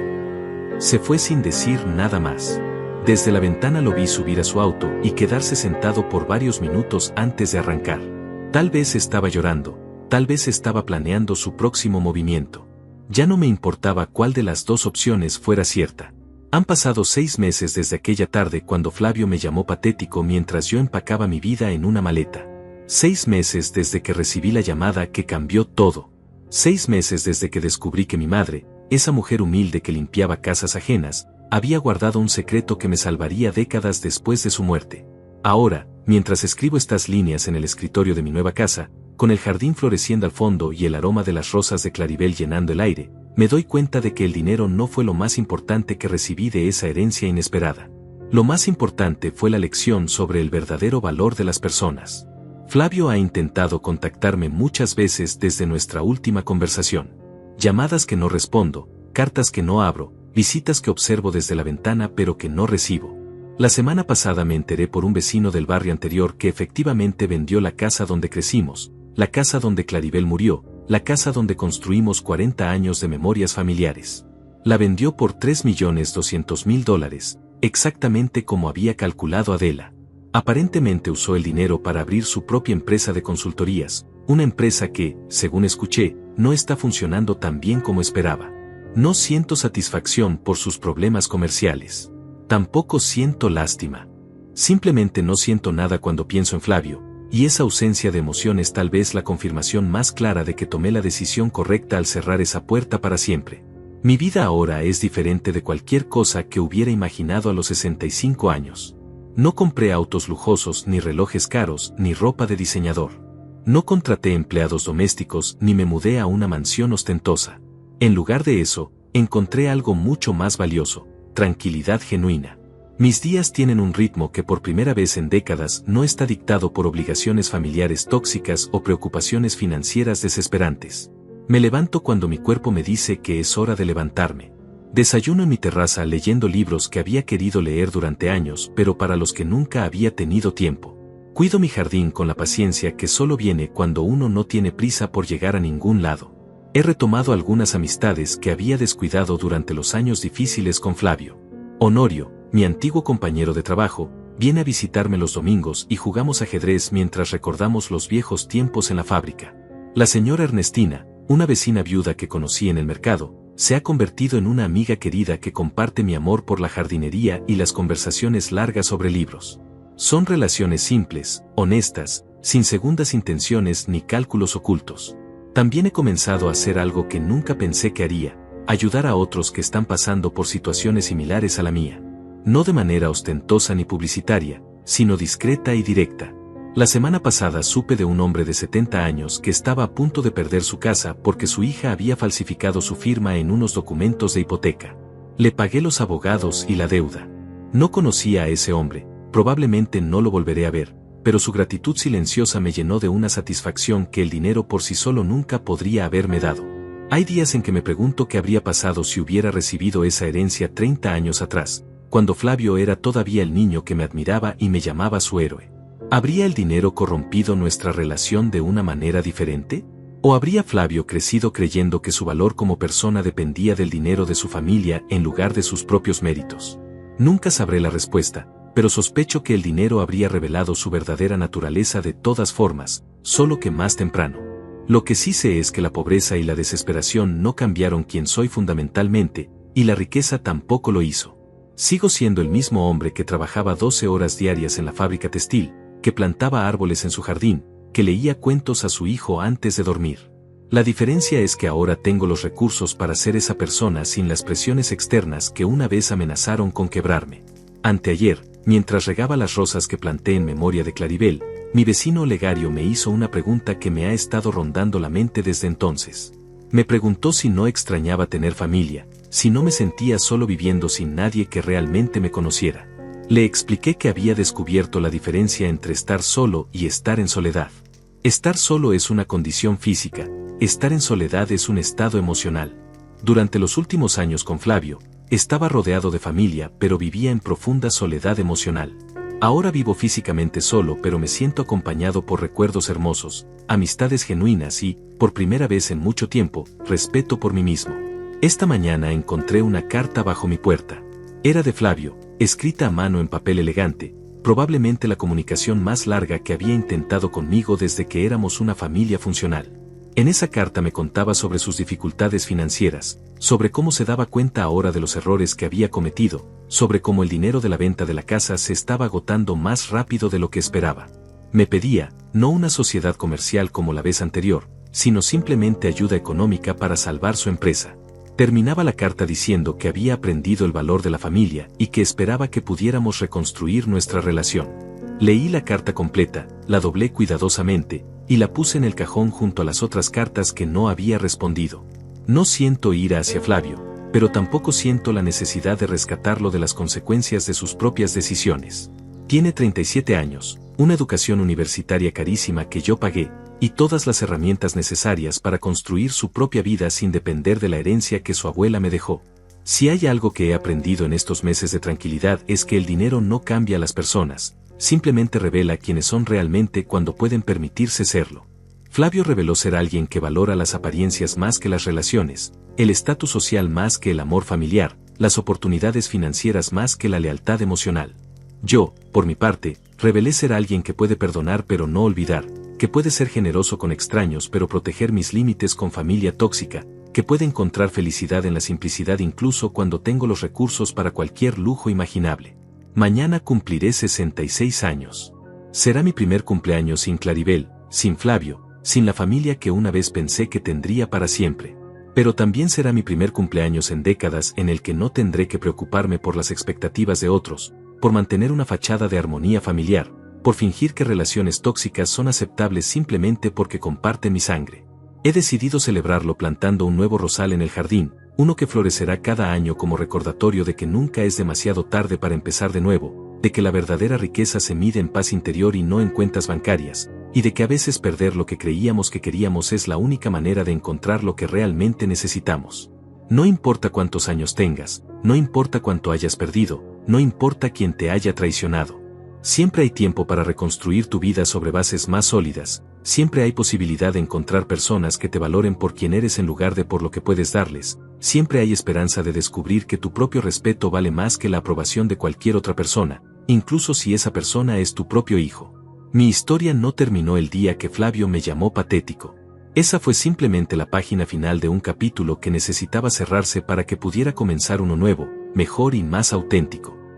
Se fue sin decir nada más. Desde la ventana lo vi subir a su auto y quedarse sentado por varios minutos antes de arrancar. Tal vez estaba llorando, tal vez estaba planeando su próximo movimiento. Ya no me importaba cuál de las dos opciones fuera cierta. Han pasado 6 meses desde aquella tarde cuando Flavio me llamó patético mientras yo empacaba mi vida en una maleta. 6 meses desde que recibí la llamada que cambió todo. 6 meses desde que descubrí que mi madre, esa mujer humilde que limpiaba casas ajenas, había guardado un secreto que me salvaría décadas después de su muerte. Ahora, mientras escribo estas líneas en el escritorio de mi nueva casa, con el jardín floreciendo al fondo y el aroma de las rosas de Claribel llenando el aire, me doy cuenta de que el dinero no fue lo más importante que recibí de esa herencia inesperada. Lo más importante fue la lección sobre el verdadero valor de las personas. Flavio ha intentado contactarme muchas veces desde nuestra última conversación. Llamadas que no respondo, cartas que no abro, visitas que observo desde la ventana pero que no recibo. La semana pasada me enteré por un vecino del barrio anterior que efectivamente vendió la casa donde crecimos, la casa donde Claribel murió, la casa donde construimos 40 años de memorias familiares. La vendió por $3.200.000, exactamente como había calculado Adela. Aparentemente usó el dinero para abrir su propia empresa de consultorías, una empresa que, según escuché, no está funcionando tan bien como esperaba. No siento satisfacción por sus problemas comerciales. Tampoco siento lástima. Simplemente no siento nada cuando pienso en Flavio, y esa ausencia de emoción es tal vez la confirmación más clara de que tomé la decisión correcta al cerrar esa puerta para siempre. Mi vida ahora es diferente de cualquier cosa que hubiera imaginado a los 65 años. No compré autos lujosos, ni relojes caros, ni ropa de diseñador. No contraté empleados domésticos, ni me mudé a una mansión ostentosa. En lugar de eso, encontré algo mucho más valioso: tranquilidad genuina. Mis días tienen un ritmo que por primera vez en décadas no está dictado por obligaciones familiares tóxicas o preocupaciones financieras desesperantes. Me levanto cuando mi cuerpo me dice que es hora de levantarme. Desayuno en mi terraza leyendo libros que había querido leer durante años, pero para los que nunca había tenido tiempo. Cuido mi jardín con la paciencia que solo viene cuando uno no tiene prisa por llegar a ningún lado. He retomado algunas amistades que había descuidado durante los años difíciles con Flavio. Honorio, mi antiguo compañero de trabajo, viene a visitarme los domingos y jugamos ajedrez mientras recordamos los viejos tiempos en la fábrica. La señora Ernestina, una vecina viuda que conocí en el mercado, se ha convertido en una amiga querida que comparte mi amor por la jardinería y las conversaciones largas sobre libros. Son relaciones simples, honestas, sin segundas intenciones ni cálculos ocultos. También he comenzado a hacer algo que nunca pensé que haría: ayudar a otros que están pasando por situaciones similares a la mía. No de manera ostentosa ni publicitaria, sino discreta y directa. La semana pasada supe de un hombre de 70 años que estaba a punto de perder su casa porque su hija había falsificado su firma en unos documentos de hipoteca. Le pagué los abogados y la deuda. No conocía a ese hombre, probablemente no lo volveré a ver, pero su gratitud silenciosa me llenó de una satisfacción que el dinero por sí solo nunca podría haberme dado. Hay días en que me pregunto qué habría pasado si hubiera recibido esa herencia 30 años atrás, cuando Flavio era todavía el niño que me admiraba y me llamaba su héroe. ¿Habría el dinero corrompido nuestra relación de una manera diferente? ¿O habría Flavio crecido creyendo que su valor como persona dependía del dinero de su familia en lugar de sus propios méritos? Nunca sabré la respuesta, pero sospecho que el dinero habría revelado su verdadera naturaleza de todas formas, solo que más temprano. Lo que sí sé es que la pobreza y la desesperación no cambiaron quién soy fundamentalmente, y la riqueza tampoco lo hizo. Sigo siendo el mismo hombre que trabajaba 12 horas diarias en la fábrica textil, que plantaba árboles en su jardín, que leía cuentos a su hijo antes de dormir. La diferencia es que ahora tengo los recursos para ser esa persona sin las presiones externas que una vez amenazaron con quebrarme. Anteayer, mientras regaba las rosas que planté en memoria de Claribel, mi vecino Olegario me hizo una pregunta que me ha estado rondando la mente desde entonces. Me preguntó si no extrañaba tener familia, si no me sentía solo viviendo sin nadie que realmente me conociera. Le expliqué que había descubierto la diferencia entre estar solo y estar en soledad. Estar solo es una condición física, estar en soledad es un estado emocional. Durante los últimos años con Flavio, estaba rodeado de familia pero vivía en profunda soledad emocional. Ahora vivo físicamente solo pero me siento acompañado por recuerdos hermosos, amistades genuinas y, por primera vez en mucho tiempo, respeto por mí mismo. Esta mañana encontré una carta bajo mi puerta. Era de Flavio, escrita a mano en papel elegante, probablemente la comunicación más larga que había intentado conmigo desde que éramos una familia funcional. En esa carta me contaba sobre sus dificultades financieras, sobre cómo se daba cuenta ahora de los errores que había cometido, sobre cómo el dinero de la venta de la casa se estaba agotando más rápido de lo que esperaba. Me pedía, no una sociedad comercial como la vez anterior, sino simplemente ayuda económica para salvar su empresa. Terminaba la carta diciendo que había aprendido el valor de la familia y que esperaba que pudiéramos reconstruir nuestra relación. Leí la carta completa, la doblé cuidadosamente, y la puse en el cajón junto a las otras cartas que no había respondido. No siento ira hacia Flavio, pero tampoco siento la necesidad de rescatarlo de las consecuencias de sus propias decisiones. Tiene 37 años, una educación universitaria carísima que yo pagué, y todas las herramientas necesarias para construir su propia vida sin depender de la herencia que su abuela me dejó. Si hay algo que he aprendido en estos meses de tranquilidad es que el dinero no cambia a las personas, simplemente revela quiénes son realmente cuando pueden permitirse serlo. Flavio reveló ser alguien que valora las apariencias más que las relaciones, el estatus social más que el amor familiar, las oportunidades financieras más que la lealtad emocional. Yo, por mi parte, revelé ser alguien que puede perdonar pero no olvidar, que puede ser generoso con extraños pero proteger mis límites con familia tóxica, que puede encontrar felicidad en la simplicidad incluso cuando tengo los recursos para cualquier lujo imaginable. Mañana cumpliré 66 años. Será mi primer cumpleaños sin Claribel, sin Flavio, sin la familia que una vez pensé que tendría para siempre. Pero también será mi primer cumpleaños en décadas en el que no tendré que preocuparme por las expectativas de otros, por mantener una fachada de armonía familiar, por fingir que relaciones tóxicas son aceptables simplemente porque comparten mi sangre. He decidido celebrarlo plantando un nuevo rosal en el jardín, uno que florecerá cada año como recordatorio de que nunca es demasiado tarde para empezar de nuevo, de que la verdadera riqueza se mide en paz interior y no en cuentas bancarias, y de que a veces perder lo que creíamos que queríamos es la única manera de encontrar lo que realmente necesitamos. No importa cuántos años tengas, no importa cuánto hayas perdido, no importa quién te haya traicionado. Siempre hay tiempo para reconstruir tu vida sobre bases más sólidas, siempre hay posibilidad de encontrar personas que te valoren por quien eres en lugar de por lo que puedes darles, siempre hay esperanza de descubrir que tu propio respeto vale más que la aprobación de cualquier otra persona, incluso si esa persona es tu propio hijo. Mi historia no terminó el día que Flavio me llamó patético. Esa fue simplemente la página final de un capítulo que necesitaba cerrarse para que pudiera comenzar uno nuevo, mejor y más auténtico.